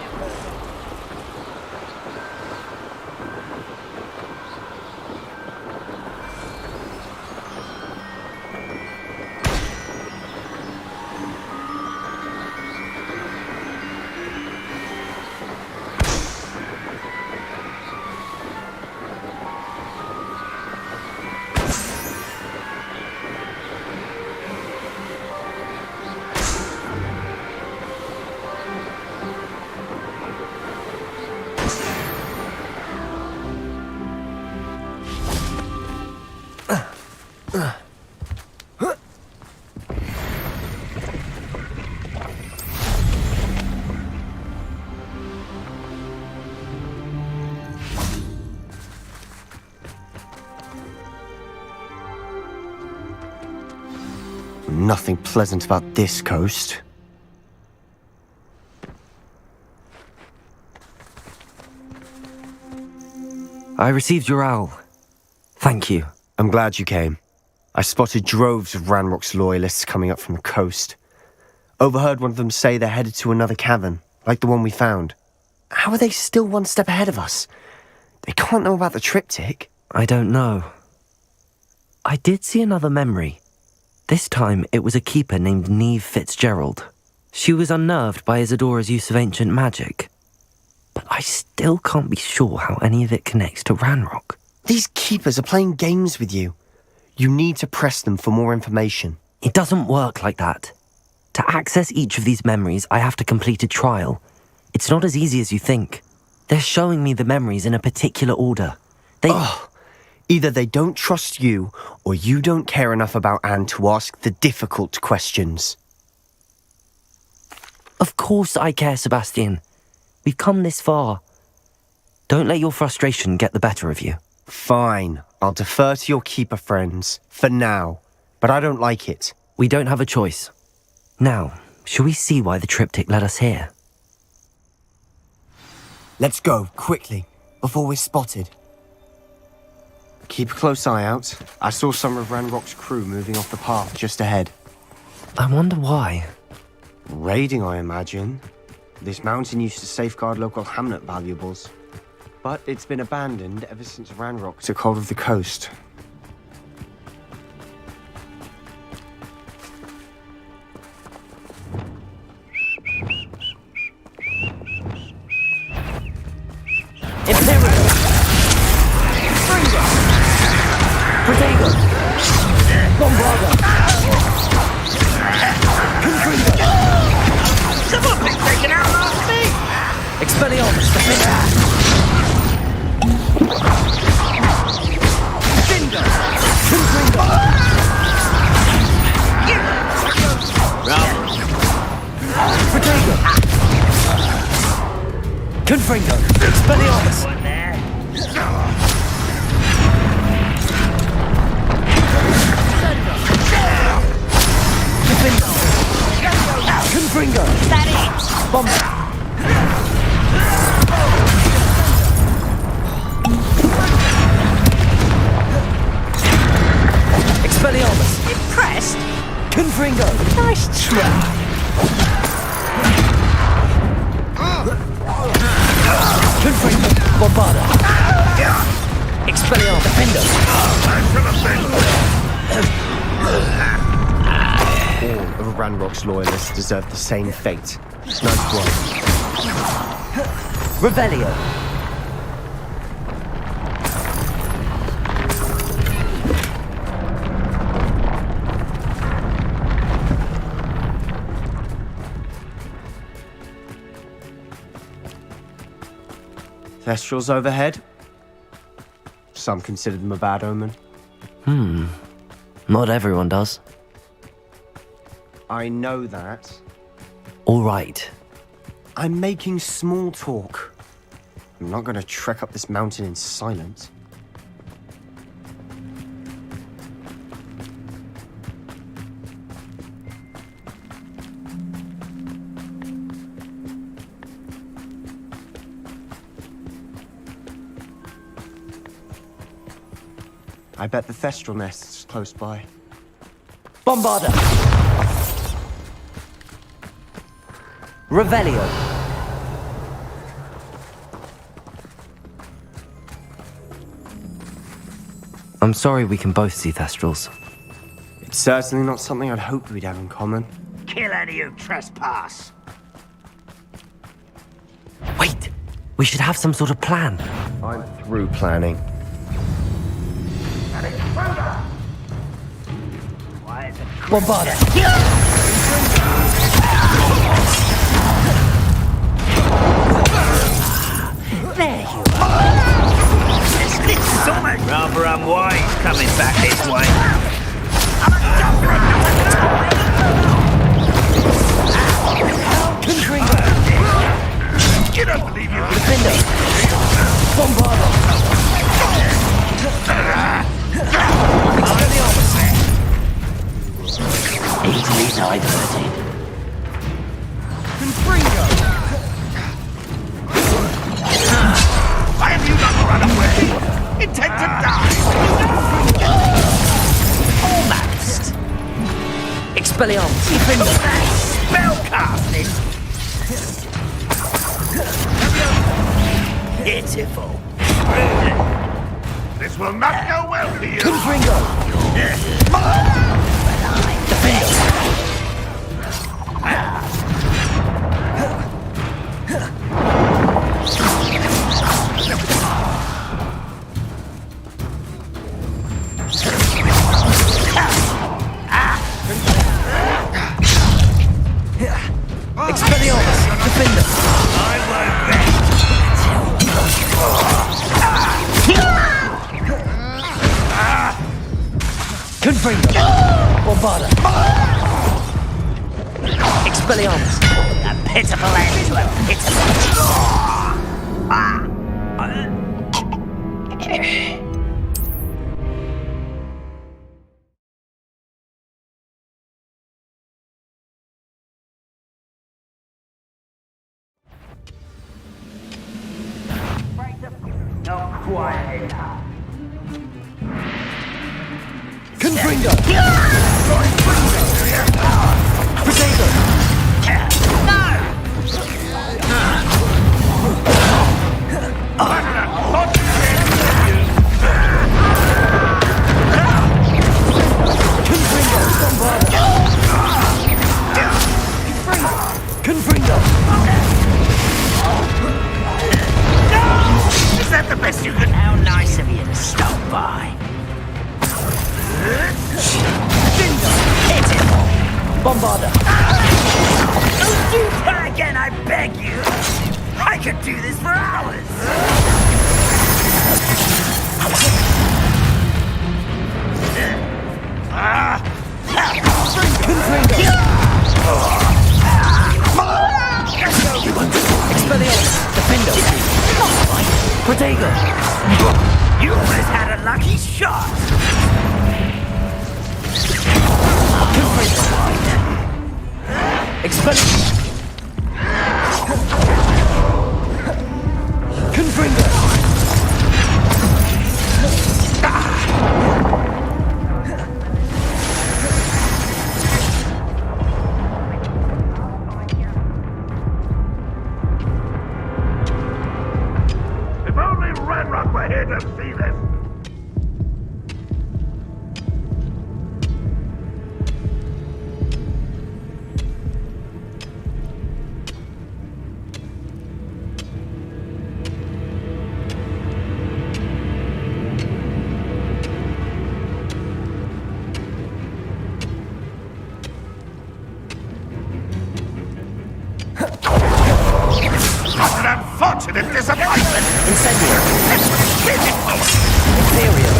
Nothing pleasant about this coast. I received your owl. Thank you. I'm glad you came. I spotted droves of Ranrock's loyalists coming up from the coast. Overheard one of them say they're headed to another cavern, like the one we found. How are they still one step ahead of us? They can't know about the triptych. I don't know. I did see another memory. This time it was a keeper named Neve Fitzgerald. She was unnerved by Isadora's use of ancient magic. But I still can't be sure how any of it connects to Ranrock. These keepers are playing games with you. You need to press them for more information. It doesn't work like that. To access each of these memories, I have to complete a trial. It's not as easy as you think. They're showing me the memories in a particular order. Either they don't trust you, or you don't care enough about Anne to ask the difficult questions. Of course I care, Sebastian. We've come this far. Don't let your frustration get the better of you. Fine, I'll defer to your keeper friends, for now. But I don't like it. We don't have a choice. Now, shall we see why the triptych led us here? Let's go, quickly, before we're spotted. Keep a close eye out. I saw some of Ranrock's crew moving off the path just ahead. I wonder why. Raiding, I imagine. This mountain used to safeguard local hamlet valuables. But it's been abandoned ever since Ranrock took hold of the coast. Ranrock's loyalists deserve the same fate. Nice one. Revelio. Thestrals overhead. Some consider them a bad omen. Not everyone does. I know that. All right. I'm making small talk. I'm not going to trek up this mountain in silence. I bet the Thestral nest's close by. Bombarda! Revelio! I'm sorry we can both see Thestrals. It's certainly not something I'd hoped we'd have in common. Kill any who trespass. Wait! We should have some sort of plan. I'm through planning. Bombarda! There you are. This is almost rather unwise coming back this way. You don't believe you Defender! Bombarda! diverted. Confringo! Why have you not run away? Intent to die! Almost. Expelliarmus. Spellcasting. Pitiful. This will not go well for you! Confringo. Expelliarmus, defender. I won't rest! Confringo. Bombarda. Expelliarmus. A pitiful end to a pitiful. Not quite enough. Confringo! Potato! No! Confringo! Is that the best you can... How nice of you to stop by. Hit him! Bombarda! Don't do that again, I beg you! I could do this for hours! Expelliarmus! Defendo! Protego! You almost had a lucky shot! Expelliarmus! Confringo! If only Redrock were here to see this! What an unfortunate disappointment! Incendiary! Imperial!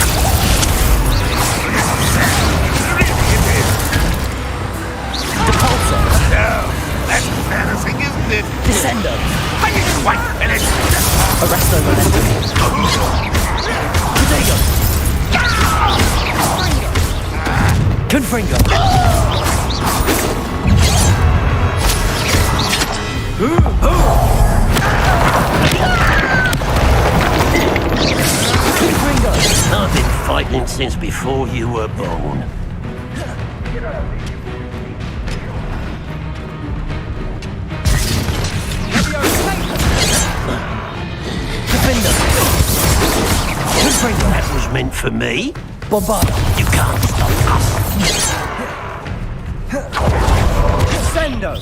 Depulsor! No, that's embarrassing, isn't it? Descendo! Are you quite finished? Arresto Momentum! Protego! Confringo! Confringo! I've been fighting since before you were born. Defender! Confringo! That was meant for me. Bombarda! You can't stop us. Sendo!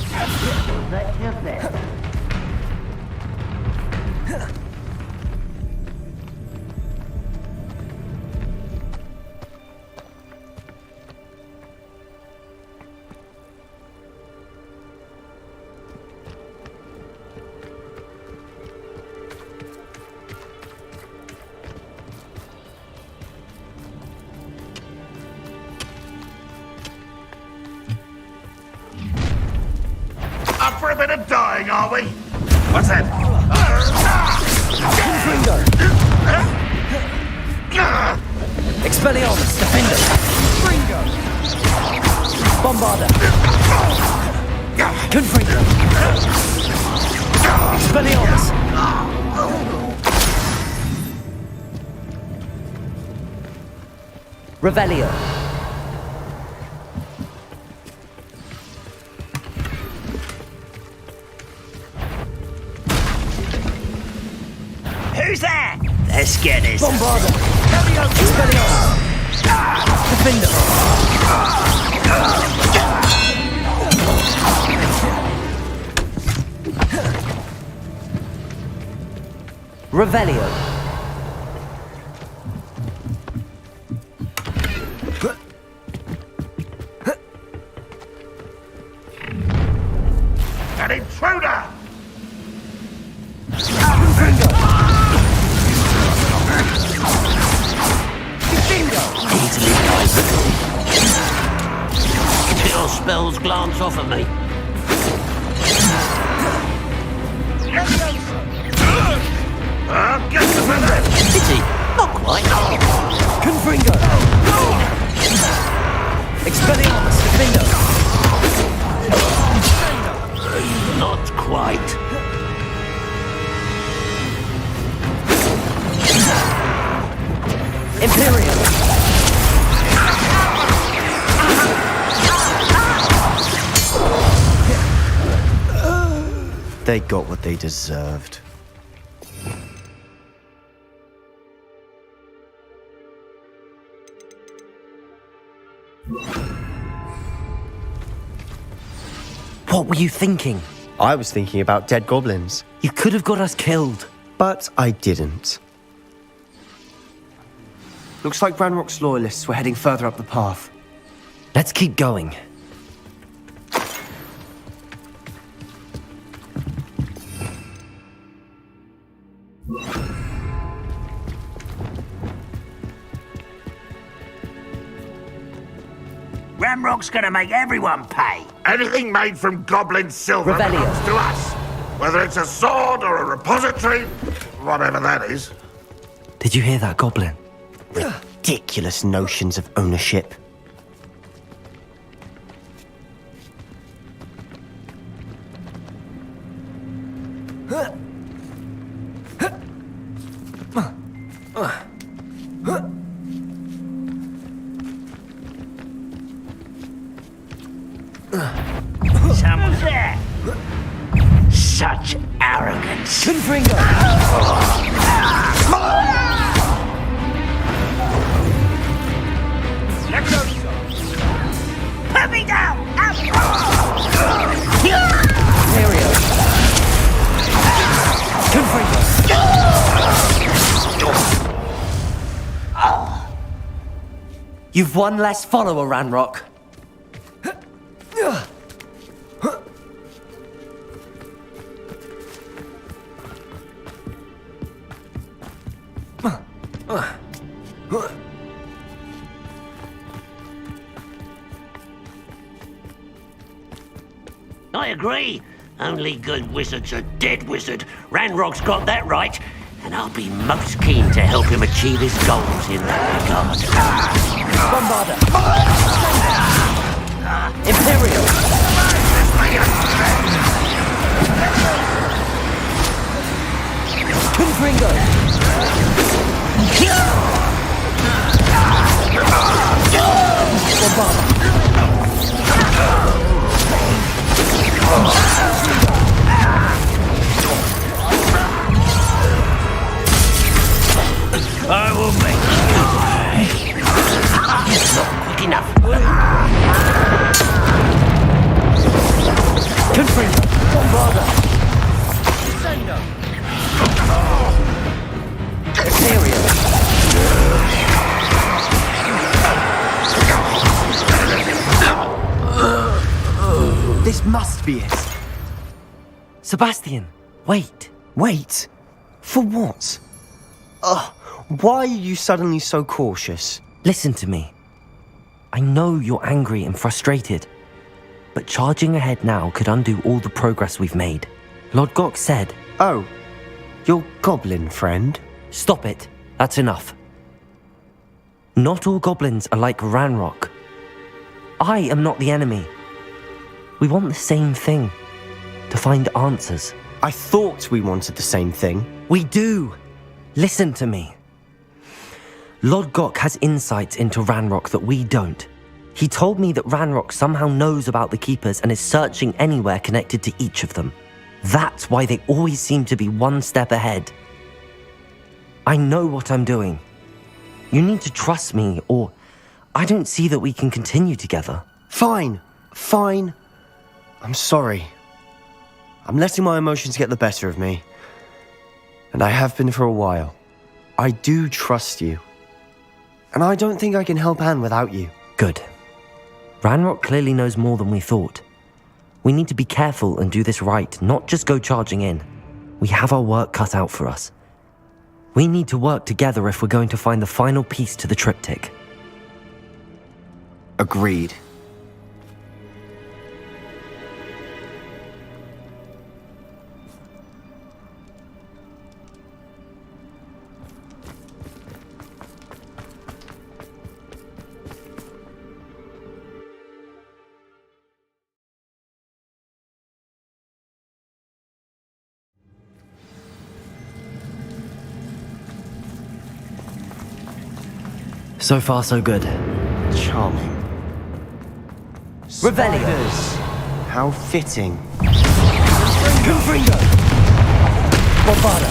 Up for a bit of dying, are we? What's that? Confringo! Expelliarmus! Defender! Confringo! Bomb Bombarder! Confringo! Expelliarmus! Revelio! Who's that? Let's get this. Bombarder! Expelliarmus! Defender! Revelio! An intruder! Easily Your spells glance off at me. Get the feather! Pity! Not quite. Confringo! Expelliarmus! Defender! Not quite. Imperium! They got what they deserved. What were you thinking? I was thinking about dead goblins, You could have got us killed. but I didn't. Looks like Ranrock's loyalists were heading further up the path. Let's keep going. Ramrock's gonna make everyone pay. Anything made from goblin silver Revelio. belongs to us. Whether it's a sword or a repository, whatever that is. Did you hear that, Goblin? Ridiculous notions of ownership. Someone's there. Such arrogance. Confringo! Put me down! Imperium! Confringo! You've one less follower, Ranrock. I agree. Only good wizard's a dead wizard. Ranrock's got that right. And I'll be most keen to help him achieve his goals in that regard. Bombarder! Imperial! Confringo! I will make you. Not quick enough. Confringo! Bombarder! Imperial! This must be it. Sebastian, wait. Wait. For what? Why are you suddenly so cautious? Listen to me. I know you're angry and frustrated, but charging ahead now could undo all the progress we've made. Lord Gok said... Oh, your goblin friend? Stop it. That's enough. Not all goblins are like Ranrock. I am not the enemy. We want the same thing. To find answers. I thought we wanted the same thing. We do. Listen to me. Lodgok has insights into Ranrock that we don't. He told me that Ranrock somehow knows about the Keepers and is searching anywhere connected to each of them. That's why they always seem to be one step ahead. I know what I'm doing. You need to trust me, or I don't see that we can continue together. Fine. I'm sorry. I'm letting my emotions get the better of me. And I have been for a while. I do trust you. And I don't think I can help Anne without you. Good. Ranrock clearly knows more than we thought. We need to be careful and do this right, not just go charging in. We have our work cut out for us. We need to work together if we're going to find the final piece to the triptych. Agreed. So far, so good. Charming. Revelio. How fitting. Confringo! Bombarda!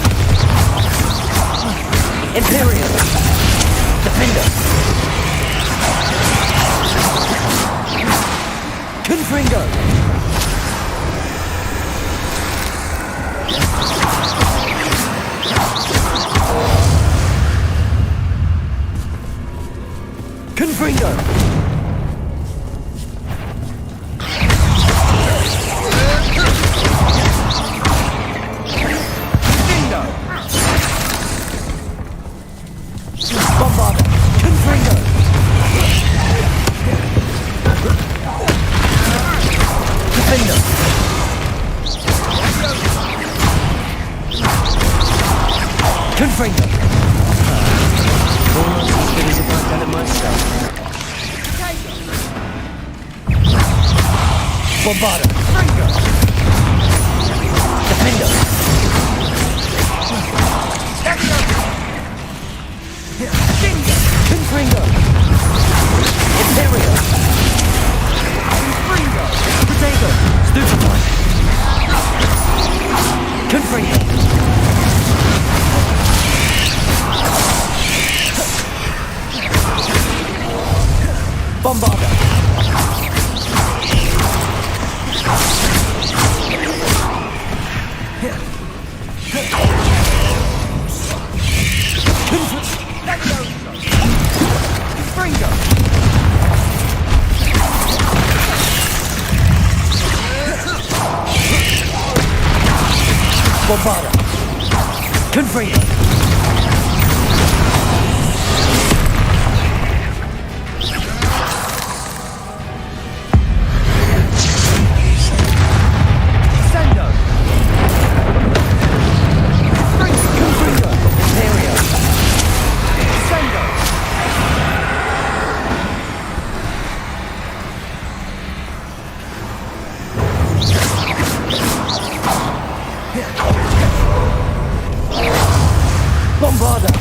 Imperial! Defender! Confringo! Confringo! Dingo! Bombarda! Confringo! Defender! Confringo! Almost as good as if I'd done it myself. Bombarda! Confringo! Defender! Confringo! Imperial! Confringo! Potato! Stupefy! Confringo! Bombarda! Confringo! Bombarda! Confringo! Sendo! Confringo! Imperial! Sendo! Bombarda!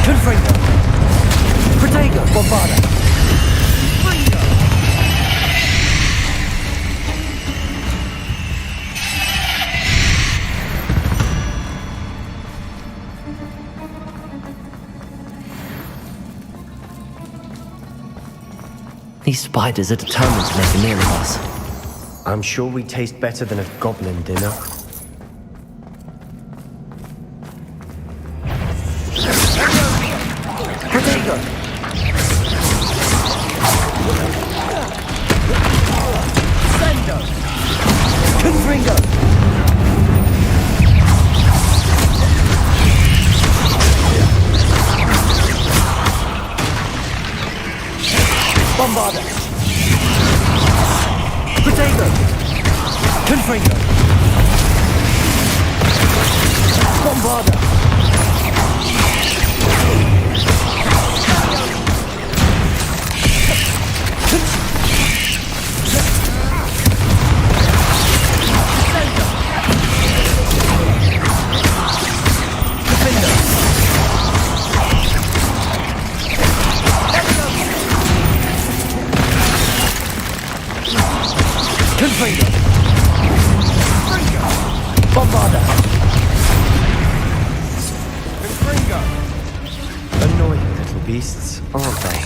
Confringo! Protego! Bombarda! These spiders are determined to make a meal of us. I'm sure we taste better than a goblin dinner. Protego! Sendo! Confringo! Bombarda! Potato! Confringo! Bombarda! Confringo! Bombarda! Confringo! Annoying little beasts, aren't they?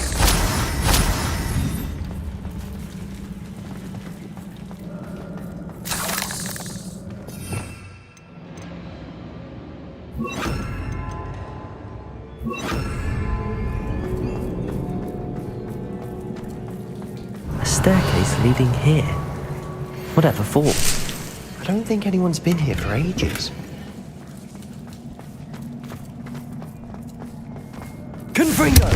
A staircase leading here. Whatever for? I don't think anyone's been here for ages. Confringo!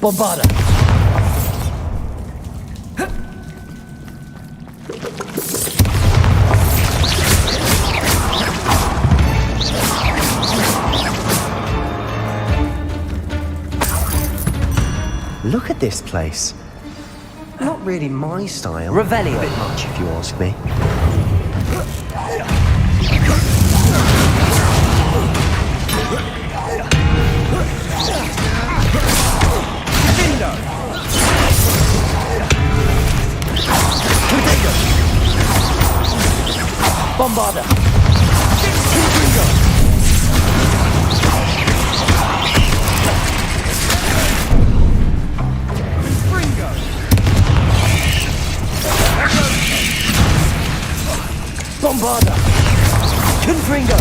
Bombarda! Look at this place. Not really my style. Revelio. A bit much, if you ask me. Bombarda! Bombarda! Confringo!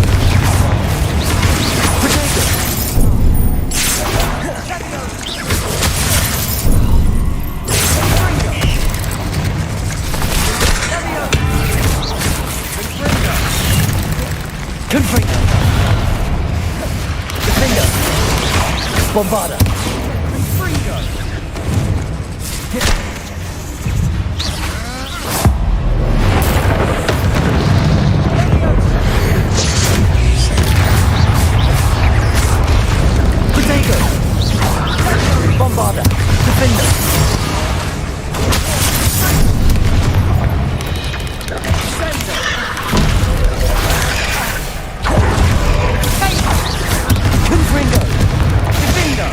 Bombarda. Protego. Bombarda. Defender. Confringo. Defendo.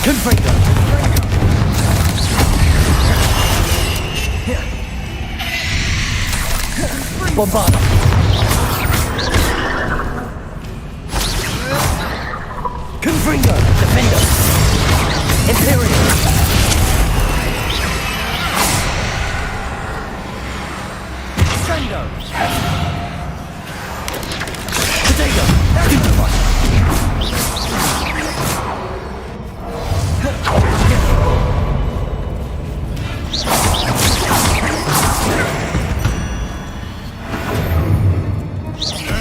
Confringo. Bombarda. Confringo. Defender. Imperial. Sendo. Potato.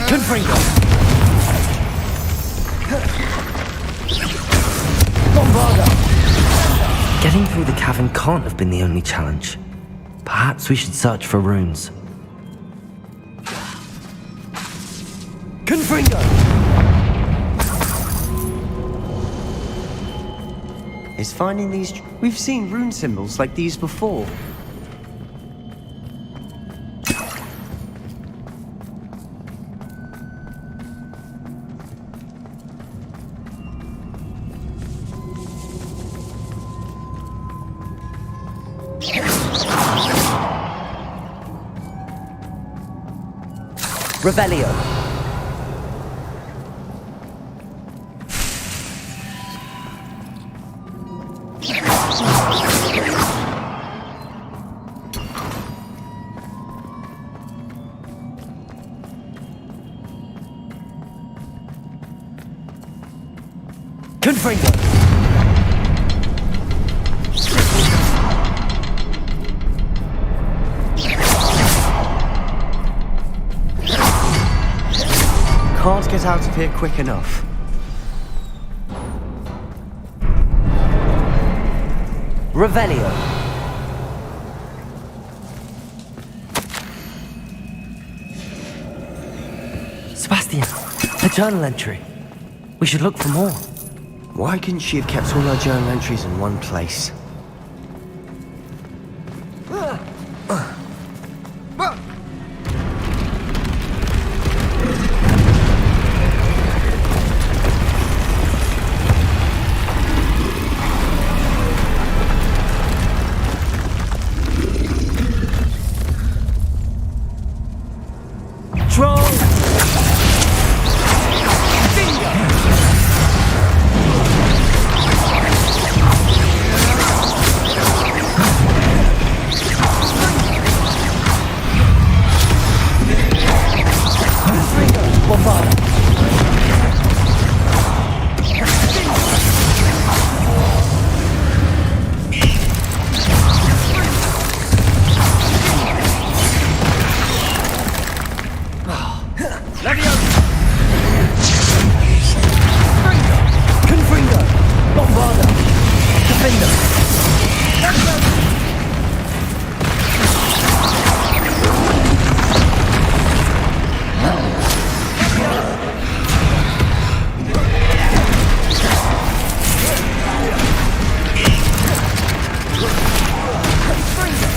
Confringo. Bombarda. Getting through the cavern can't have been the only challenge. Perhaps we should search for runes. Confringo. Is finding these... We've seen rune symbols like these before. Revelio. Confringo. Can't get out of here quick enough. Revelio. Sebastian, a journal entry. We should look for more. Why couldn't she have kept all her journal entries in one place? Troll.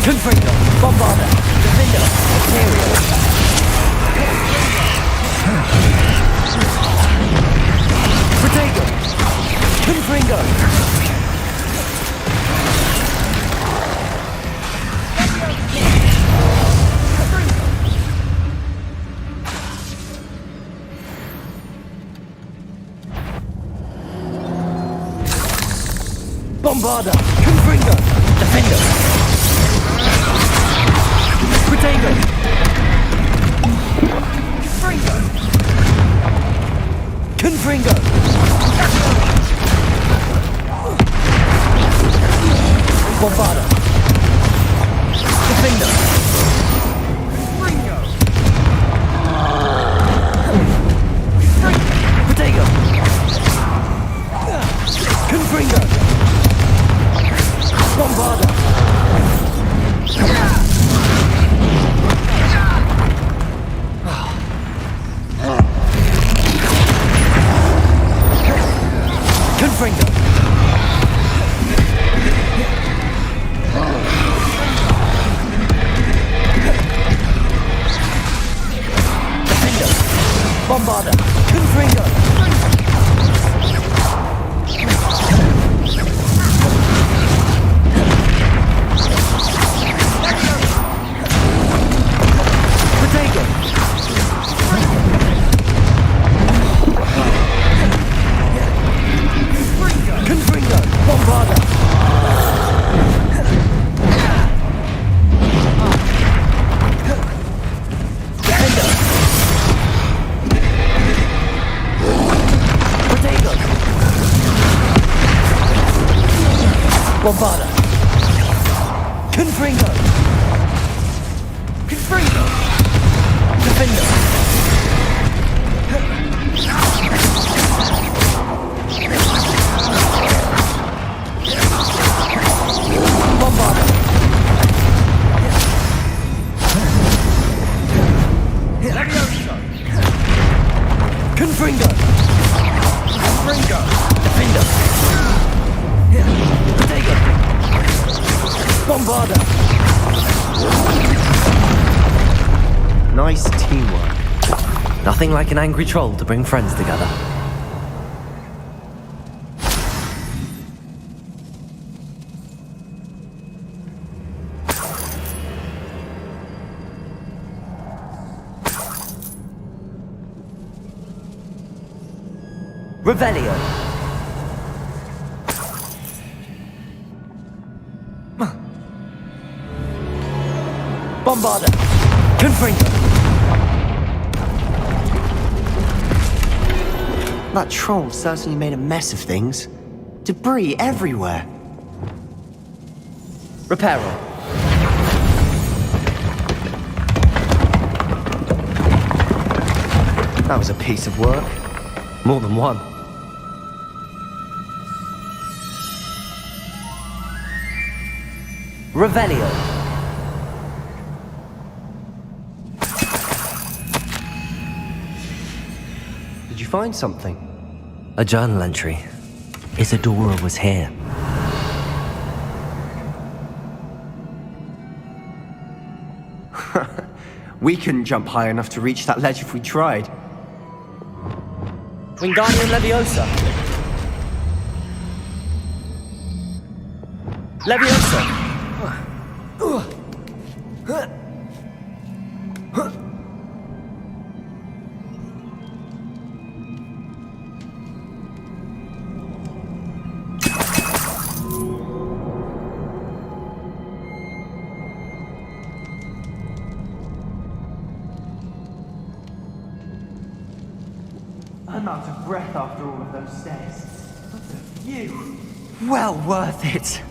Confringo. Bombarda. Defender. Imperial. Protego. Confringo. Bombarda. Confringo. Defender. Protego. Confringo. Confringo. Bombarda. Defender. Confringo. Bombarder! Confringo! Potato! Confringo! Bombarder! Bombarder! Confringo! Confringo! Defender! Bombarder! Levioso! Confringo! Confringo! Defender! Bombarder! Nice teamwork. Nothing like an angry troll to bring friends together. Revelio! Bombarder! Confringo! That troll certainly made a mess of things. Debris everywhere. Reparo! That was a piece of work. More than one. Revelio! Did you find something? A journal entry. Isadora was here. We couldn't jump high enough to reach that ledge if we tried. Wingardium Leviosa! Leviosa! I'm out of breath after all of those stairs. That's a view. Well worth it.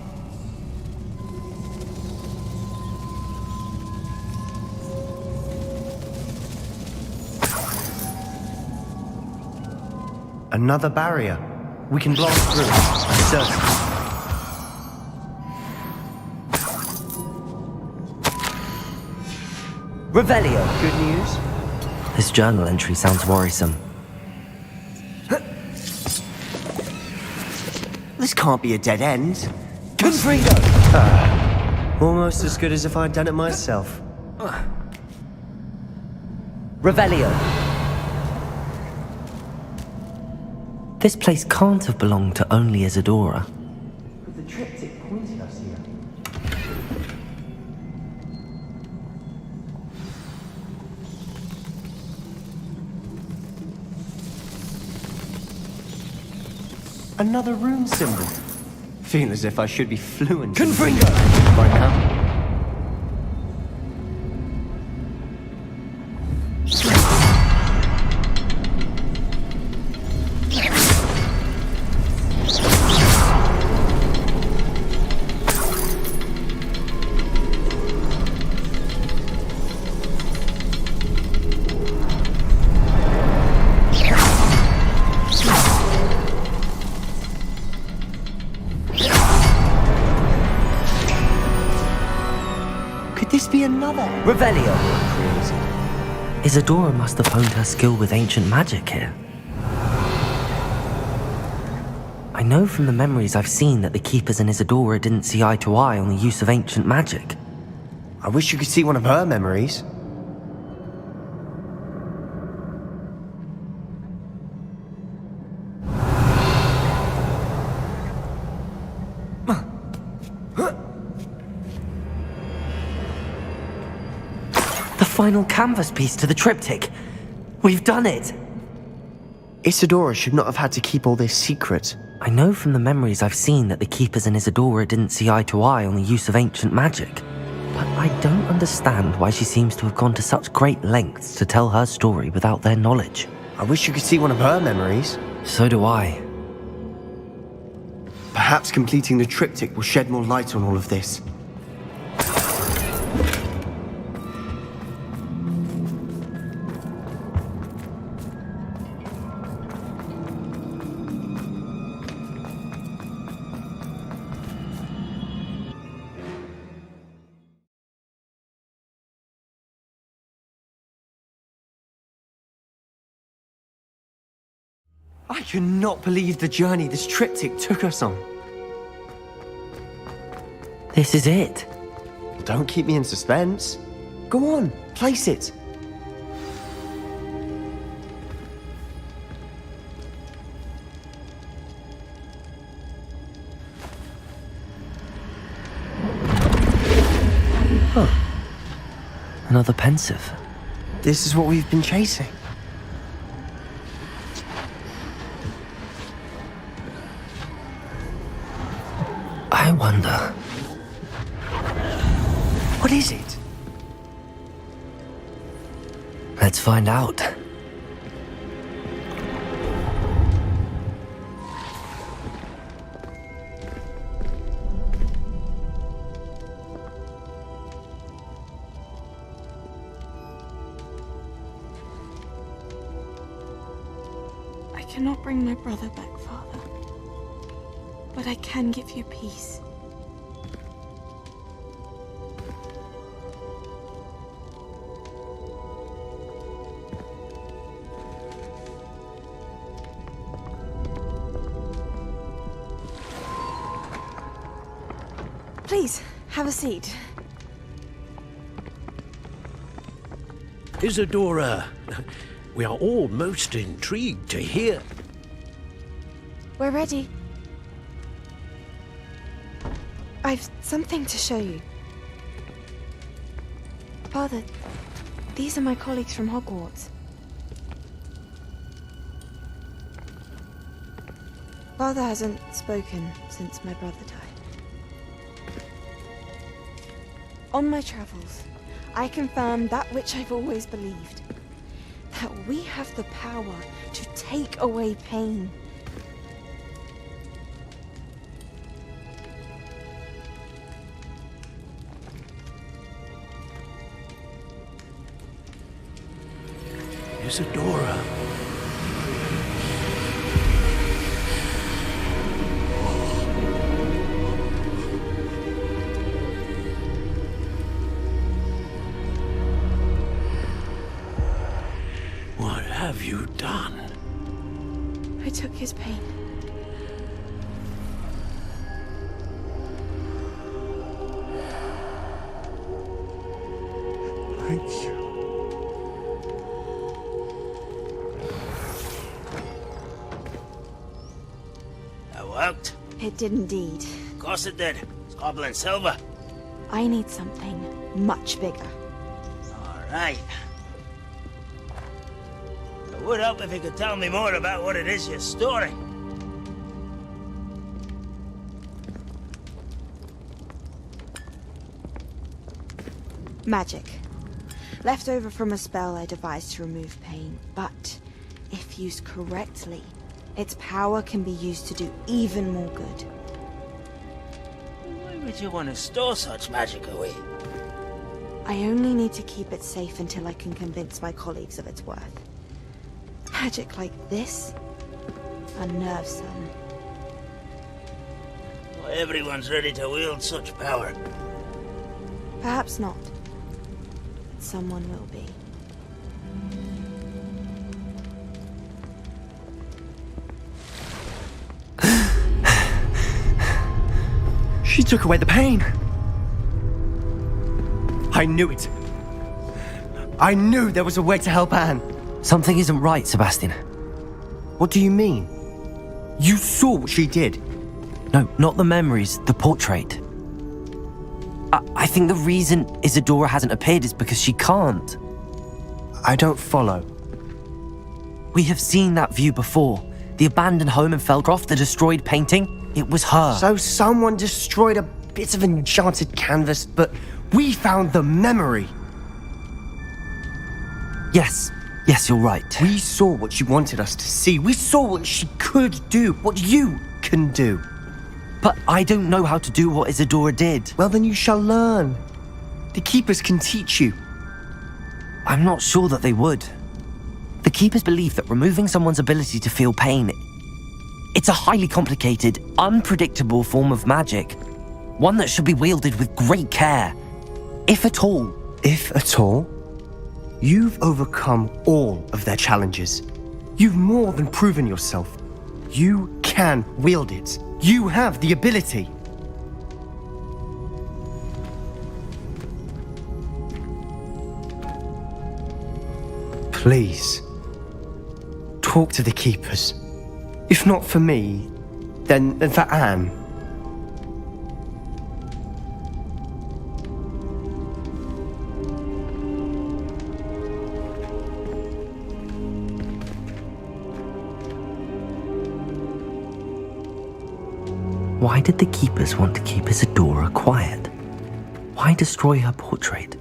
Another barrier. We can blast through. Certain. Revelio! Good news? This journal entry sounds worrisome. This can't be a dead end. Confringo! Almost as good as if I'd done it myself. Revelio! This place can't have belonged to only Isadora. The triptych pointed us here. Another rune symbol. Feel as if I should be fluent Confringo! by now. Could this be another? Revelio! Isadora must have honed her skill with ancient magic here. I know from the memories I've seen that the Keepers and Isadora didn't see eye to eye on the use of ancient magic. I wish you could see one of her memories. final canvas piece to the triptych. We've done it! Isadora should not have had to keep all this secret. I know from the memories I've seen that the Keepers and Isadora didn't see eye to eye on the use of ancient magic. But I don't understand why she seems to have gone to such great lengths to tell her story without their knowledge. I wish you could see one of her memories. So do I. Perhaps completing the triptych will shed more light on all of this. I cannot believe the journey this triptych took us on. This is it. Don't keep me in suspense. Go on, place it. Huh. Another pensive. This is what we've been chasing. I wonder. What is it? Let's find out. I cannot bring my brother back, Father. But I can give you peace. Please, have a seat. Isadora, we are all most intrigued to hear. We're ready. I've something to show you. Father, these are my colleagues from Hogwarts. Father hasn't spoken since my brother died. On my travels, I confirmed that which I've always believed. That we have the power to take away pain. Isadora. What have you done? I took his pain. Thank you. Worked? It did indeed. Of course it did. It's goblin silver. I need something much bigger. All right. It would help if you could tell me more about what it is you're storing. Magic. Left over from a spell I devised to remove pain, but if used correctly, its power can be used to do even more good. Why would you want to store such magic away? I only need to keep it safe until I can convince my colleagues of its worth. Magic like this unnerves them. Not everyone's ready to wield such power. Perhaps not. But someone will be. She took away the pain. I knew it. I knew there was a way to help Anne. Something isn't right, Sebastian. What do you mean? You saw what she did. No, not the memories, the portrait. I think the reason Isadora hasn't appeared is because she can't. I don't follow. We have seen that view before. The abandoned home in Feldcroft, the destroyed painting. It was her. So someone destroyed a bit of enchanted canvas, but we found the memory. Yes, you're right. We saw what she wanted us to see. We saw what she could do, what you can do. But I don't know how to do what Isadora did. Well, then you shall learn. The Keepers can teach you. I'm not sure that they would. The Keepers believe that removing someone's ability to feel pain, it's a highly complicated, unpredictable form of magic. One that should be wielded with great care. If at all. If at all? You've overcome all of their challenges. You've more than proven yourself. You can wield it. You have the ability. Please, talk to the Keepers. If not for me, then for Anne. Why did the Keepers want to keep Isadora quiet? Why destroy her portrait?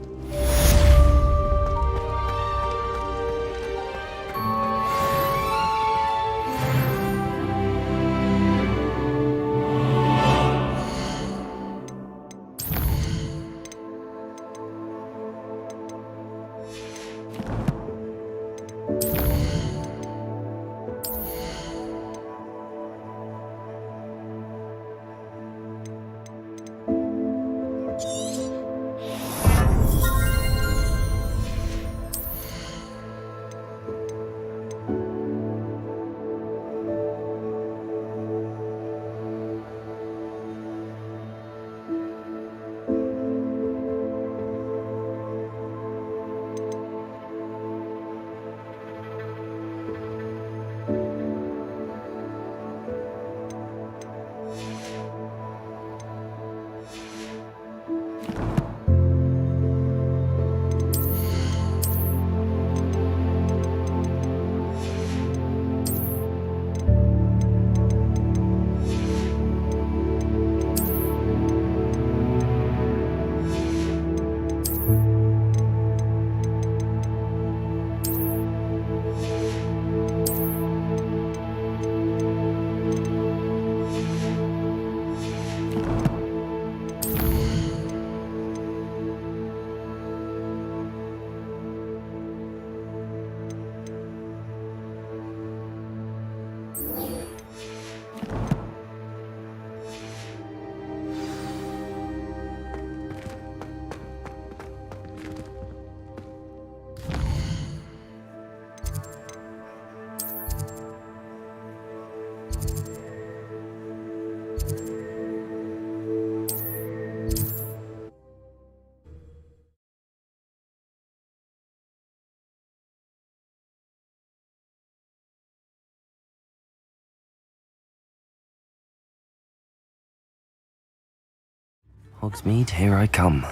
Hogsmeade, here I come.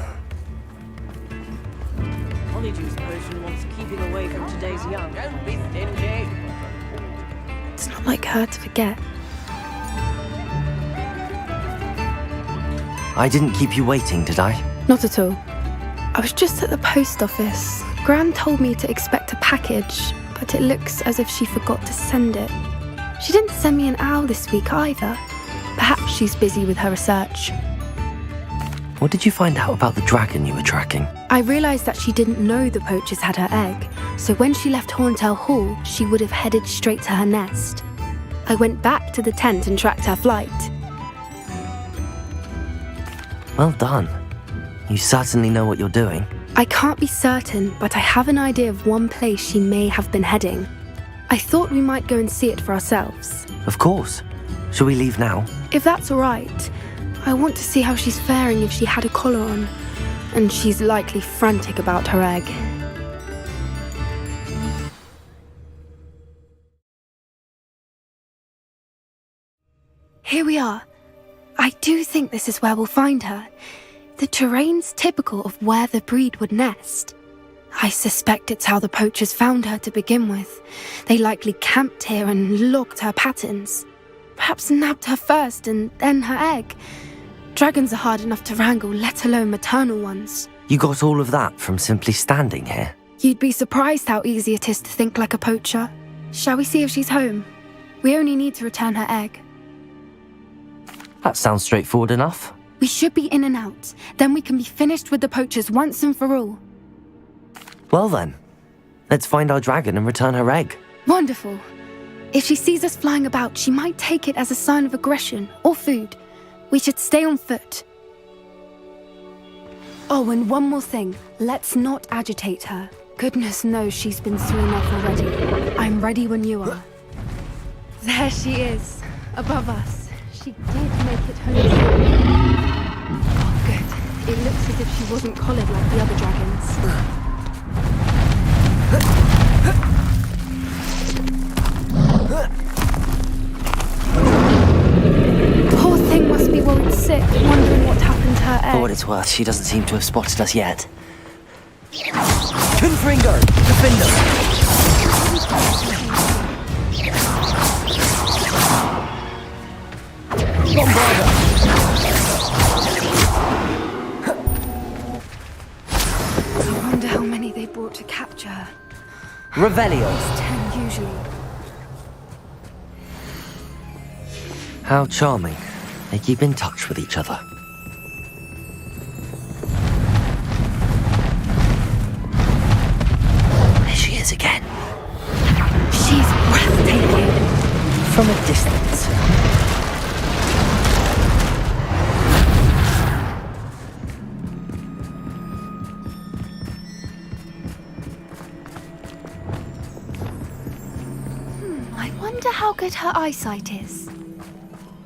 Polyjuice potion wants keeping away from today's young. Don't be stingy. It's not like her to forget. I didn't keep you waiting, did I? Not at all. I was just at the post office. Gran told me to expect a package, but it looks as if she forgot to send it. She didn't send me an owl this week either. Perhaps she's busy with her research. What did you find out about the dragon you were tracking? I realised that she didn't know the poachers had her egg, so when she left Horntail Hall, she would have headed straight to her nest. I went back to the tent and tracked her flight. Well done. You certainly know what you're doing. I can't be certain, but I have an idea of one place she may have been heading. I thought we might go and see it for ourselves. Of course. Shall we leave now? If that's all right. I want to see how she's faring if she had a collar on, and she's likely frantic about her egg. Here we are. I do think this is where we'll find her. The terrain's typical of where the breed would nest. I suspect it's how the poachers found her to begin with. They likely camped here and logged her patterns. Perhaps nabbed her first and then her egg. Dragons are hard enough to wrangle, let alone maternal ones. You got all of that from simply standing here? You'd be surprised how easy it is to think like a poacher. Shall we see if she's home? We only need to return her egg. That sounds straightforward enough. We should be in and out. Then we can be finished with the poachers once and for all. Well then, let's find our dragon and return her egg. Wonderful. If she sees us flying about, she might take it as a sign of aggression or food. We should stay on foot. Oh, and one more thing. Let's not agitate her. Goodness knows she's been through enough already. I'm ready when you are. There she is, above us. She did make it home safe. Oh, good. It looks as if she wasn't collared like the other dragons. Poor thing must be worried sick, wondering what happened to her egg. For what it's worth, she doesn't seem to have spotted us yet. Confringo! Defender! Bombarder! I wonder how many they brought to capture her. Revelio! 10 usually. How charming. They keep in touch with each other. There she is again. She's breathtaking. From a distance. I wonder how good her eyesight is.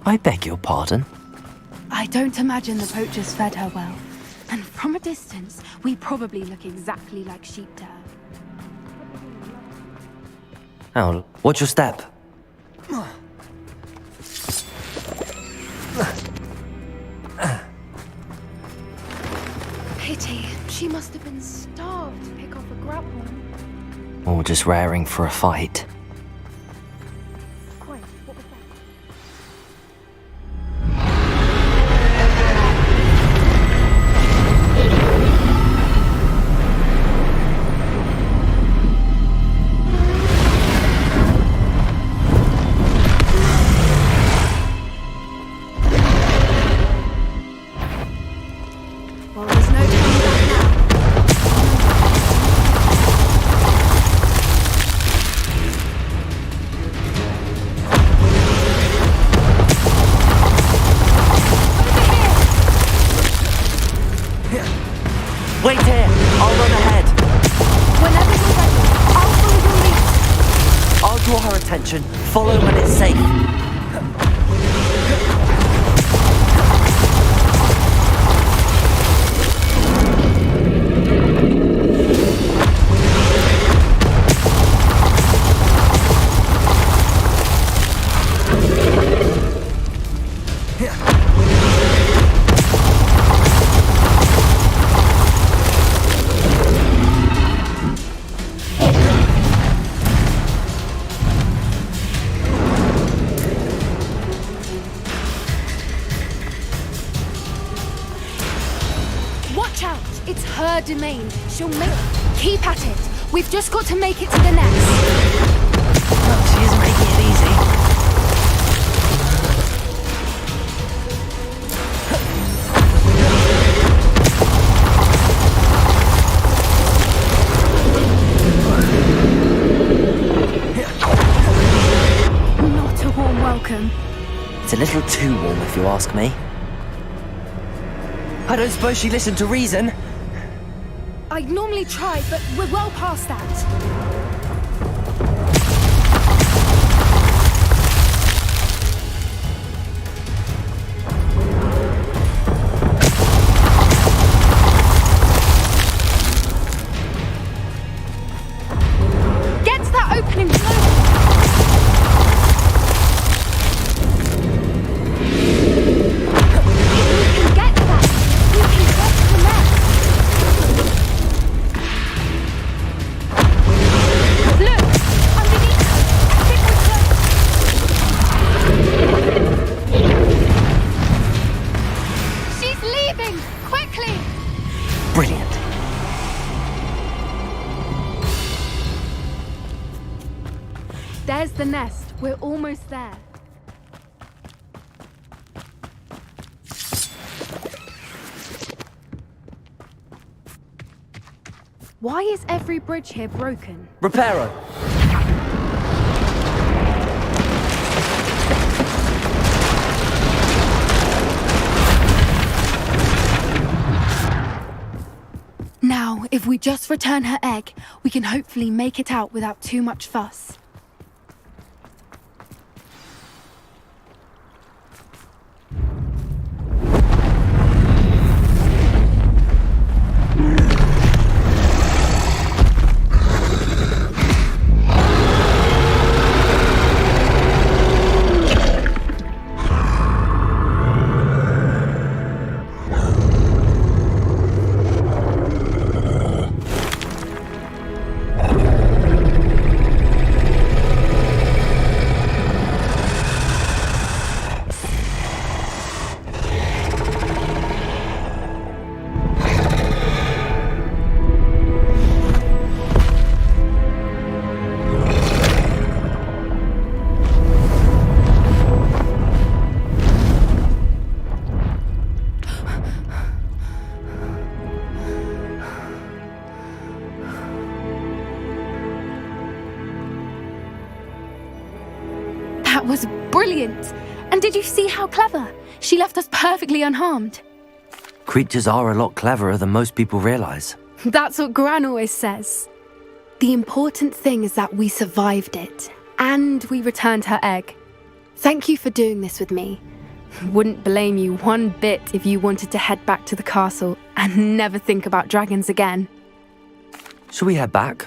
I beg your pardon? I don't imagine the poachers fed her well. And from a distance, we probably look exactly like sheep to her. Oh, watch your step. Pity. She must have been starved to pick off a grapple. Or just raring for a fight. Wait here! I'll run ahead! Whenever you're ready, I'll follow your lead. I'll draw her attention. Follow when it's safe. Watch out! It's her domain. She'll make... Keep at it. We've just got to make it to the nest. She isn't making it easy. Not a warm welcome. It's a little too warm if you ask me. I don't suppose she listened to reason. I'd normally try, but we're well past that. Get to that opening below. There's the nest. We're almost there. Why is every bridge here broken? Reparo. Now, if we just return her egg, we can hopefully make it out without too much fuss. That was brilliant! And did you see how clever? She left us perfectly unharmed. Creatures are a lot cleverer than most people realize. That's what Gran always says. The important thing is that we survived it, and we returned her egg. Thank you for doing this with me. Wouldn't blame you one bit if you wanted to head back to the castle and never think about dragons again. Shall we head back?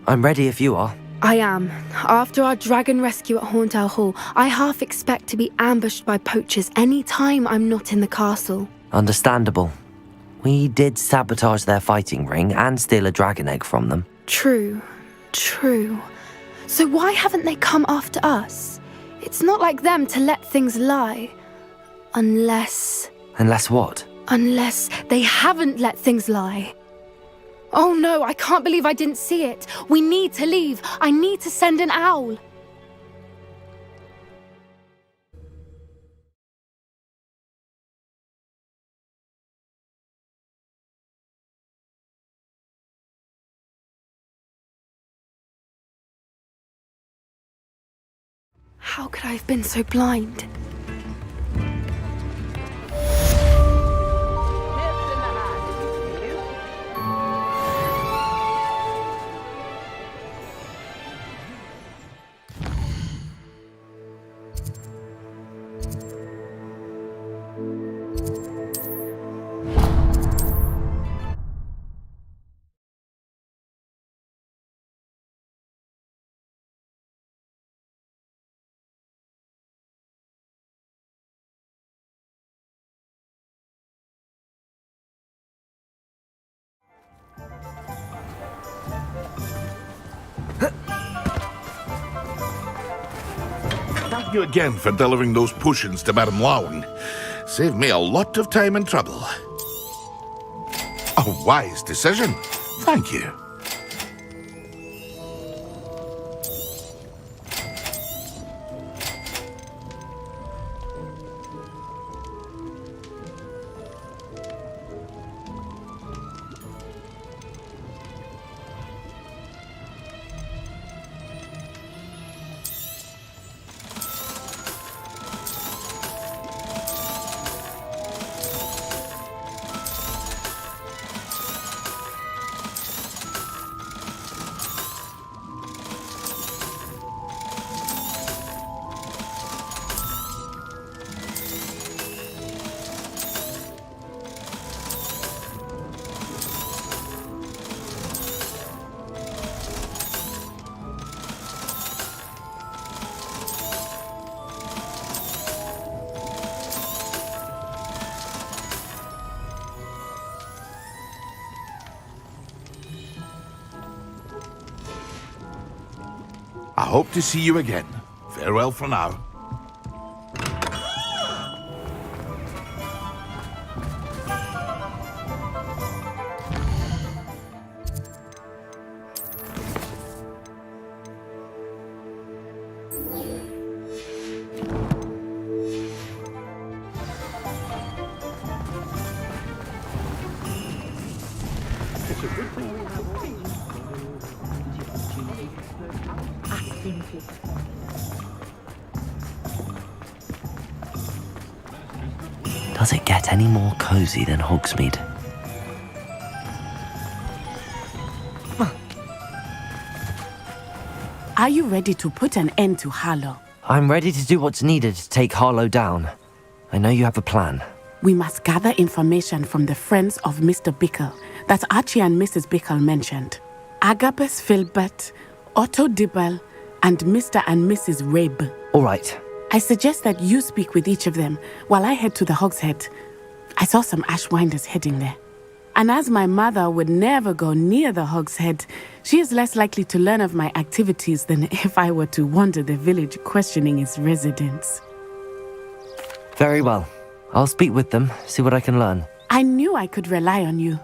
I'm ready if you are. I am. After our dragon rescue at Hauntow Hall, I half expect to be ambushed by poachers any time I'm not in the castle. Understandable. We did sabotage their fighting ring and steal a dragon egg from them. True. So why haven't they come after us? It's not like them to let things lie. Unless what? Unless they haven't let things lie. Oh no, I can't believe I didn't see it. We need to leave. I need to send an owl. How could I have been so blind? Thank you again for delivering those potions to Madame Lowen. Saved me a lot of time and trouble. A wise decision. Thank you. I hope to see you again. Farewell for now. Does it get any more cozy than Hogsmeade? Are you ready to put an end to Harlow? I'm ready to do what's needed to take Harlow down. I know you have a plan. We must gather information from the friends of Mr. Bickle that Archie and Mrs. Bickle mentioned. Agabus Filbert, Otto Dibble, and Mr. and Mrs. Rabe. All right. I suggest that you speak with each of them while I head to the Hogshead. I saw some Ashwinders heading there. And as my mother would never go near the Hogshead, she is less likely to learn of my activities than if I were to wander the village questioning its residents. Very well. I'll speak with them, see what I can learn. I knew I could rely on you.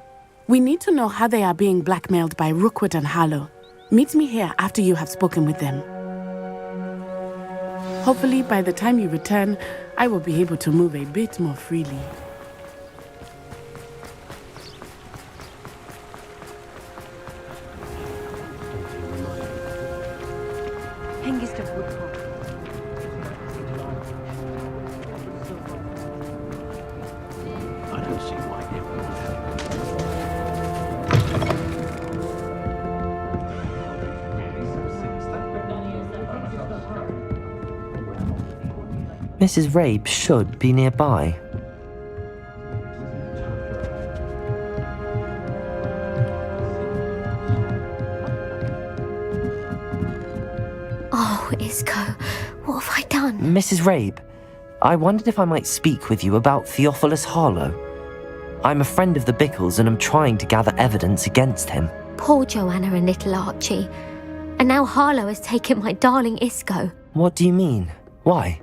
We need to know how they are being blackmailed by Rookwood and Harlow. Meet me here after you have spoken with them. Hopefully, by the time you return, I will be able to move a bit more freely. I don't see why Mrs. Rabe should be nearby. Oh, Isco, what have I done? Mrs. Rabe, I wondered if I might speak with you about Theophilus Harlow. I'm a friend of the Bickles and I'm trying to gather evidence against him. Poor Joanna and little Archie. And now Harlow has taken my darling Isco. What do you mean? Why?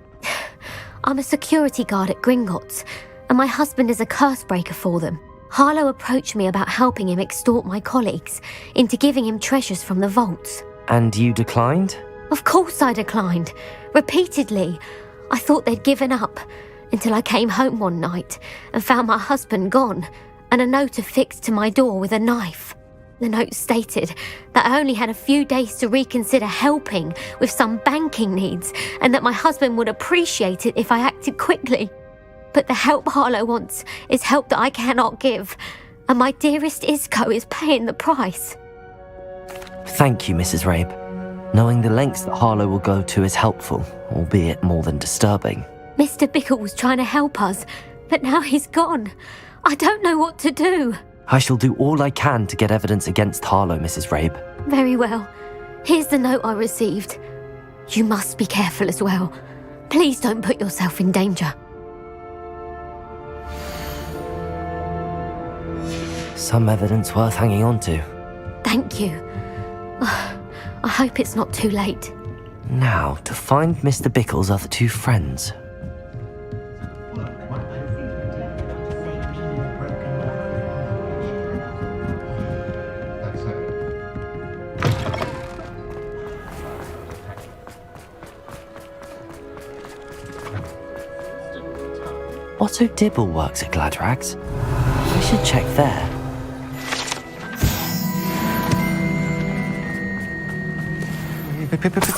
I'm a security guard at Gringotts, and my husband is a curse breaker for them. Harlow approached me about helping him extort my colleagues into giving him treasures from the vaults. And you declined? Of course I declined. Repeatedly. I thought they'd given up, until I came home one night and found my husband gone, and a note affixed to my door with a knife. The note stated that I only had a few days to reconsider helping with some banking needs, and that my husband would appreciate it if I acted quickly. But the help Harlow wants is help that I cannot give, and my dearest Isco is paying the price. Thank you, Mrs. Rabe. Knowing the lengths that Harlow will go to is helpful, albeit more than disturbing. Mr. Bickle was trying to help us, but now he's gone. I don't know what to do. I shall do all I can to get evidence against Harlow, Mrs. Rabe. Very well. Here's the note I received. You must be careful as well. Please don't put yourself in danger. Some evidence worth hanging on to. Thank you. I hope it's not too late. Now, to find Mr. Bickle's other two friends. Otto Dibble works at Gladrags. I should check there.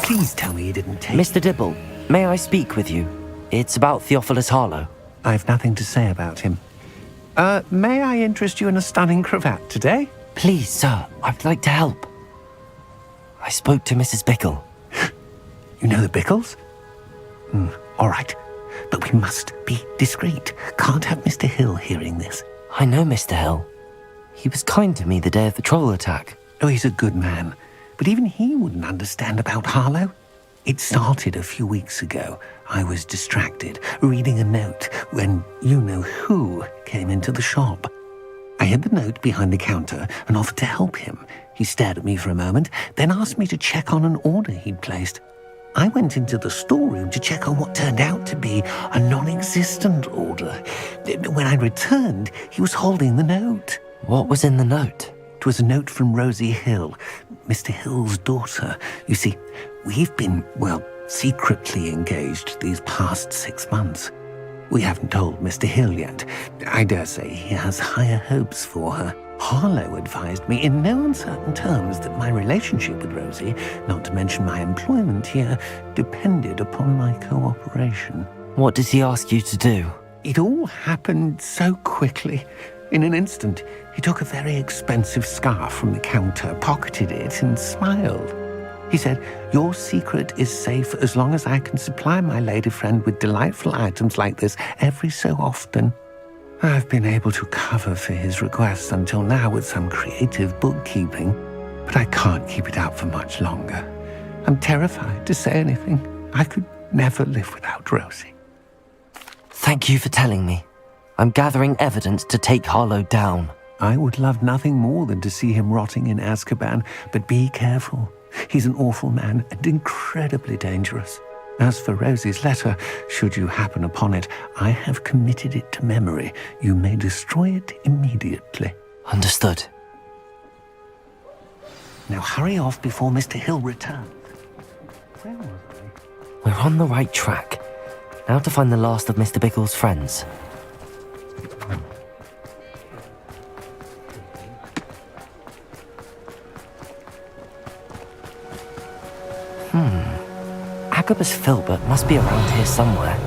Please tell me you didn't take... Mr. Dibble, may I speak with you? It's about Theophilus Harlow. I've nothing to say about him. May I interest you in a stunning cravat today? Please, sir, I'd like to help. I spoke to Mrs. Bickle. You know the Bickles? All right. But we must be discreet. Can't have Mr. Hill hearing this. I know Mr. Hill. He was kind to me the day of the troll attack. Oh, he's a good man. But even he wouldn't understand about Harlow. It started a few weeks ago. I was distracted, reading a note, when you-know-who came into the shop. I hid the note behind the counter and offered to help him. He stared at me for a moment, then asked me to check on an order he'd placed. I went into the storeroom to check on what turned out to be a non-existent order. When I returned, he was holding the note. What was in the note? It was a note from Rosie Hill, Mr. Hill's daughter. You see, we've been, secretly engaged these past 6 months. We haven't told Mr. Hill yet. I dare say he has higher hopes for her. Harlow advised me in no uncertain terms that my relationship with Rosie, not to mention my employment here, depended upon my cooperation. What does he ask you to do? It all happened so quickly. In an instant, he took a very expensive scarf from the counter, pocketed it, and smiled. He said, "Your secret is safe as long as I can supply my lady friend with delightful items like this every so often." I've been able to cover for his requests until now with some creative bookkeeping, but I can't keep it out for much longer. I'm terrified to say anything. I could never live without Rosie. Thank you for telling me. I'm gathering evidence to take Harlow down. I would love nothing more than to see him rotting in Azkaban, but be careful. He's an awful man and incredibly dangerous. As for Rosie's letter, should you happen upon it, I have committed it to memory. You may destroy it immediately. Understood. Now hurry off before Mr. Hill returns. Where was I? We're on the right track. Now to find the last of Mr. Bickle's friends. Agabus Filbert must be around here somewhere.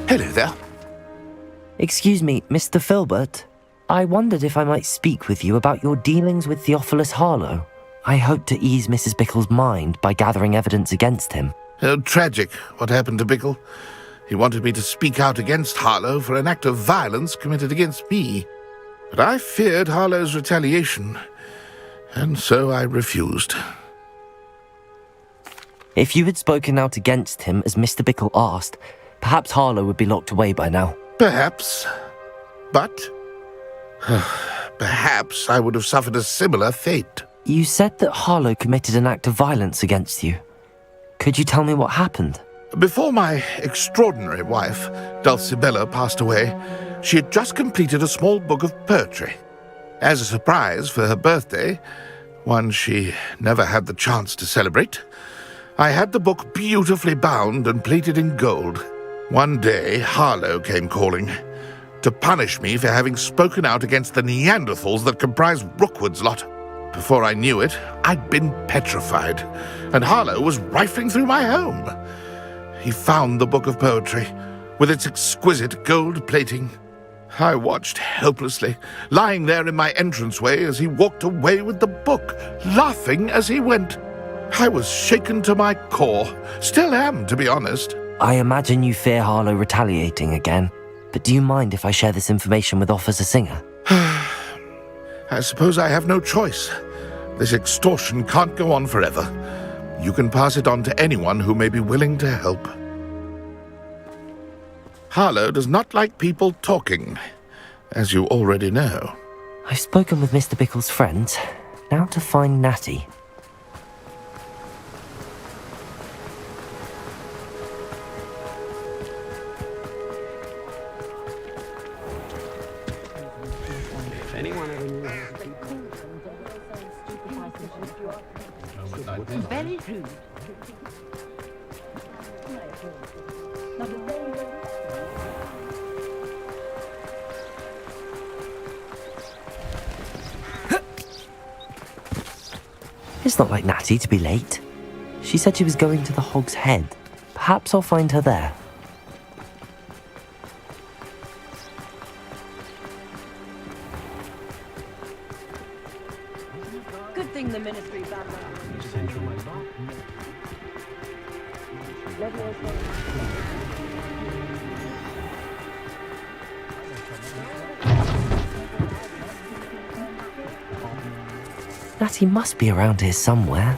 Hello there. Excuse me, Mr. Filbert. I wondered if I might speak with you about your dealings with Theophilus Harlow. I hope to ease Mrs. Bickle's mind by gathering evidence against him. Oh, tragic what happened to Bickle. He wanted me to speak out against Harlow for an act of violence committed against me. But I feared Harlow's retaliation, and so I refused. If you had spoken out against him as Mr. Bickle asked, perhaps Harlow would be locked away by now. Perhaps. But perhaps I would have suffered a similar fate. You said that Harlow committed an act of violence against you. Could you tell me what happened? Before my extraordinary wife, Dulcibella, passed away, she had just completed a small book of poetry. As a surprise for her birthday, one she never had the chance to celebrate, I had the book beautifully bound and plated in gold. One day, Harlow came calling to punish me for having spoken out against the Neanderthals that comprise Rookwood's lot. Before I knew it, I'd been petrified, and Harlow was rifling through my home. He found the book of poetry, with its exquisite gold plating. I watched helplessly, lying there in my entranceway as he walked away with the book, laughing as he went. I was shaken to my core. Still am, to be honest. I imagine you fear Harlow retaliating again, but do you mind if I share this information with Officer Singer? I suppose I have no choice. This extortion can't go on forever. You can pass it on to anyone who may be willing to help. Harlow does not like people talking, as you already know. I've spoken with Mr. Bickle's friends. Now to find Natty. Very rude. It's not like Natty to be late. She said she was going to the Hog's Head. Perhaps I'll find her there. Sing the ministry back. Natty must be around here somewhere.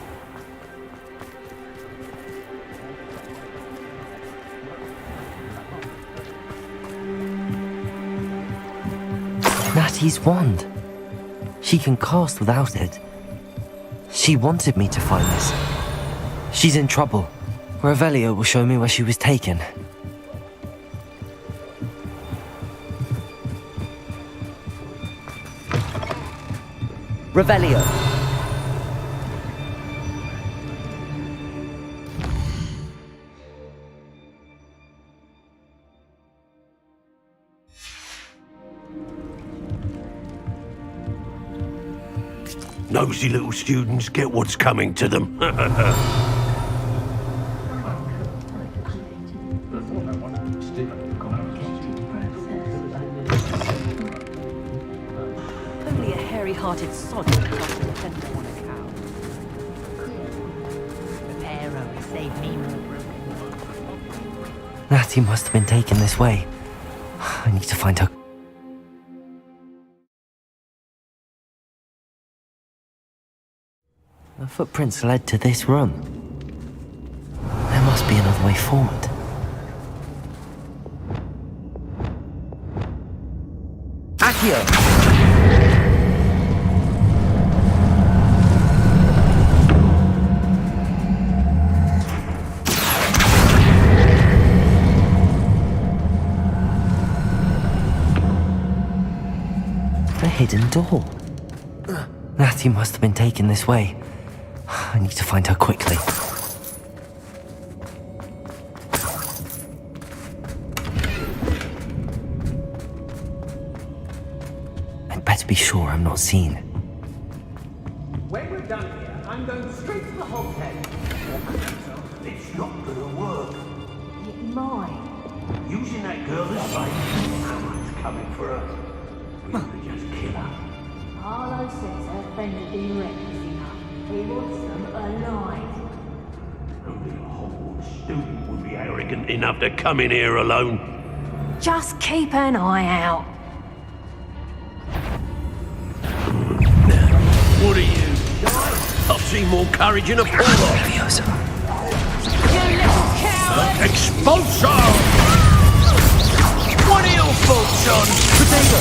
Natty's wand. She can cast without it. She wanted me to find this. She's in trouble. Revelio will show me where she was taken. Revelio. Nosy little students get what's coming to them. Only a hairy-hearted sod would trust a defender on a cow. Pharaoh saved me more broken. Natty must have been taken this way. I need to find her. The footprints led to this room. There must be another way forward. Accio! A hidden door. Natty must have been taken this way. I need to find her quickly. I'd better be sure I'm not seen. When we're done here, I'm going straight to the hogshead. It's not gonna work. It might. Using that girl as bait. Someone's coming for her. We could just kill her. Harlow says her friend has been reckless enough. He wants them alive. Only a Hogwarts student would be arrogant enough to come in here alone. Just keep an eye out. What are you? I've seen more courage in a pool. You little coward! Expulsor! What are your thoughts on potato?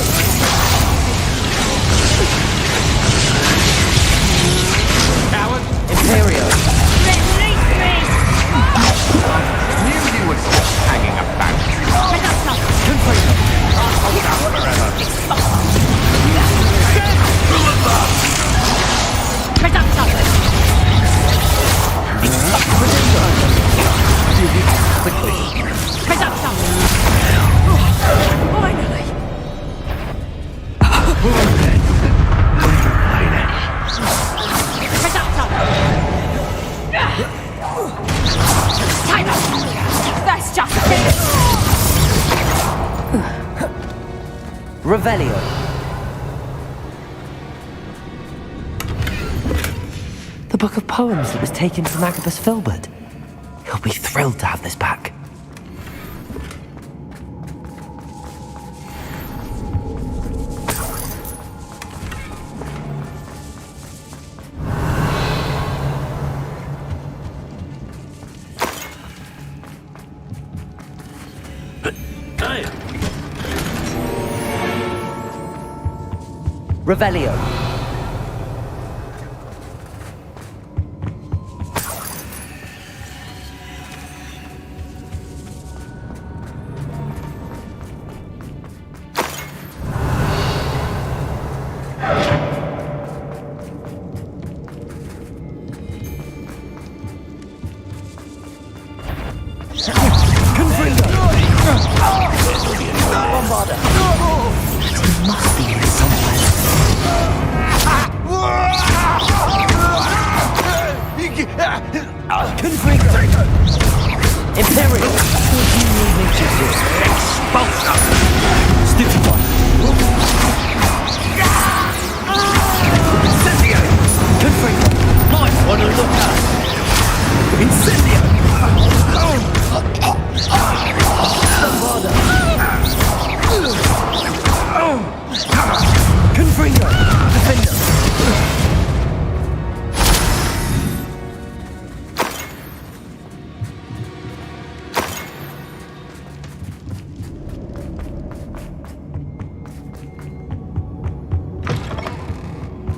Coward! Imperio! Release me! Knew you were still hanging about. That's just it! Revelio. The book of poems that was taken from Agabus Filbert. He'll be thrilled to have this back. Revelio. Bombarder! It must be here somewhere. Confringo! Imperial! What do you need me to do? Expulsor! Stupefy! Confringo!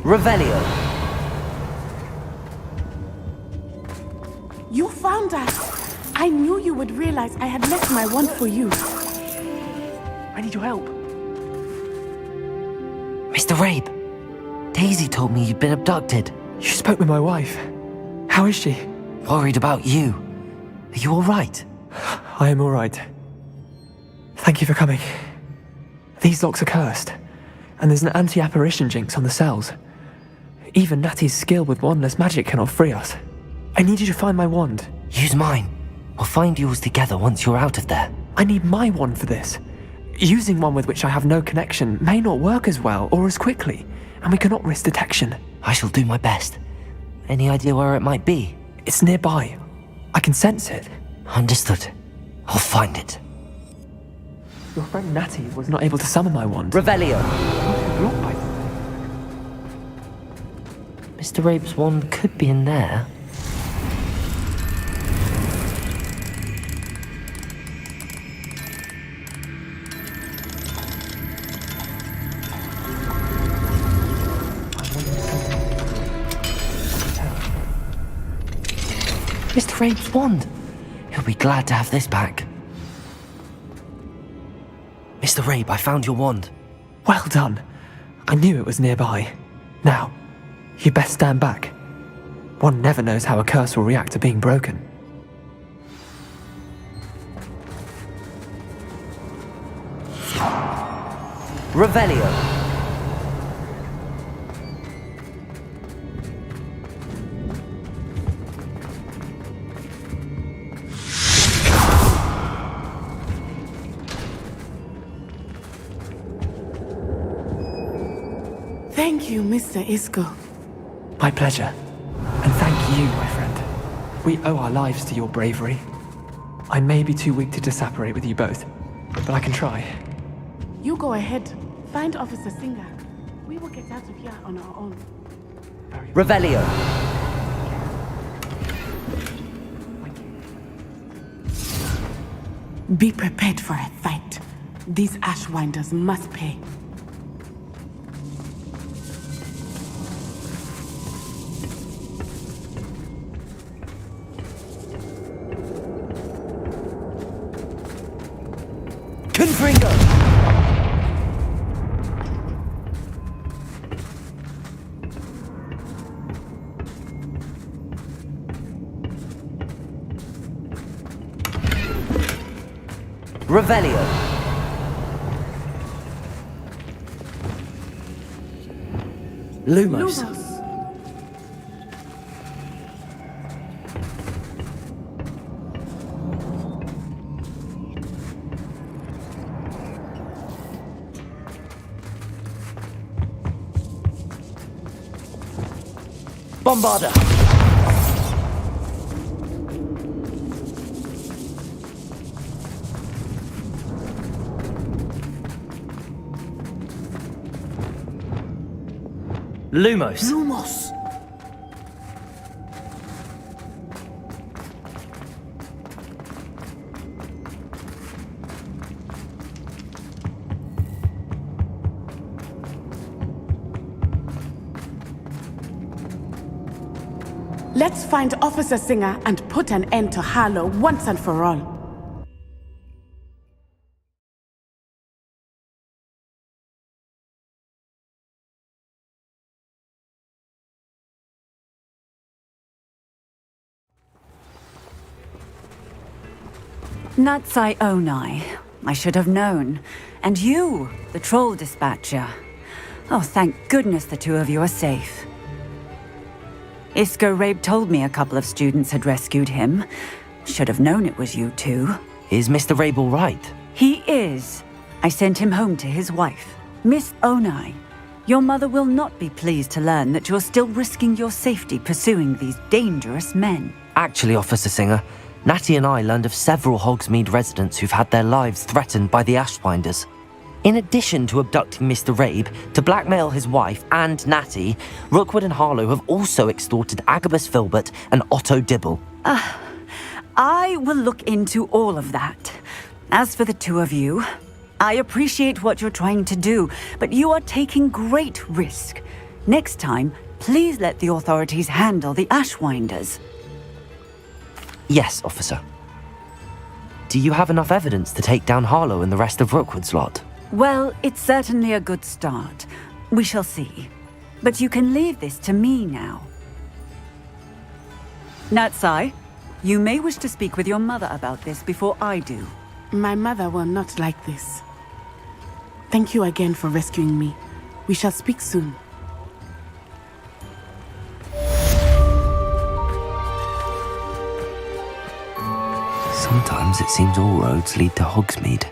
Revelio. You found us! I knew you would realize I had left my wand for you. I need your help. Mr. Rabe, Daisy told me you'd been abducted. You spoke with my wife. How is she? Worried about you. Are you all right? I am all right. Thank you for coming. These locks are cursed, and there's an anti-apparition jinx on the cells. Even Natty's skill with wandless magic cannot free us. I need you to find my wand. Use mine. We'll find yours together once you're out of there. I need my wand for this. Using one with which I have no connection may not work as well or as quickly, and we cannot risk detection. I shall do my best. Any idea where it might be? It's nearby. I can sense it. Understood. I'll find it. Your friend Natty was not able to summon my wand. Revelio. Blocked by Mr. Rabe's wand could be in there. Mr. Rabe's wand. He'll be glad to have this back. Mr. Rabe, I found your wand. Well done. I knew it was nearby. Now, you best stand back. One never knows how a curse will react to being broken. Revelio. Thank you, Mr. Isco. My pleasure. And thank you, my friend. We owe our lives to your bravery. I may be too weak to disapparate with you both, but I can try. You go ahead. Find Officer Singer. We will get out of here on our own. Revelio. Be prepared for a fight. These Ashwinders must pay. Confringo! Revelio. Lumos. Bombarda. Lumos. Lumos. Let's find Officer Singer and put an end to Harlow once and for all. Natsai Onai. I should have known. And you, the troll dispatcher. Oh, thank goodness the two of you are safe. Isco Rabe told me a couple of students had rescued him. Should have known it was you two. Is Mr. Rabe all right? He is. I sent him home to his wife, Miss Onai. Your mother will not be pleased to learn that you're still risking your safety pursuing these dangerous men. Actually, Officer Singer, Natty and I learned of several Hogsmeade residents who've had their lives threatened by the Ashwinders. In addition to abducting Mr. Rabe to blackmail his wife and Natty, Rookwood and Harlow have also extorted Agabus Filbert and Otto Dibble. I will look into all of that. As for the two of you, I appreciate what you're trying to do, but you are taking great risk. Next time, please let the authorities handle the Ashwinders. Yes, officer. Do you have enough evidence to take down Harlow and the rest of Rookwood's lot? Well, it's certainly a good start. We shall see. But you can leave this to me now. Natsai, you may wish to speak with your mother about this before I do. My mother will not like this. Thank you again for rescuing me. We shall speak soon. Sometimes it seems all roads lead to Hogsmeade.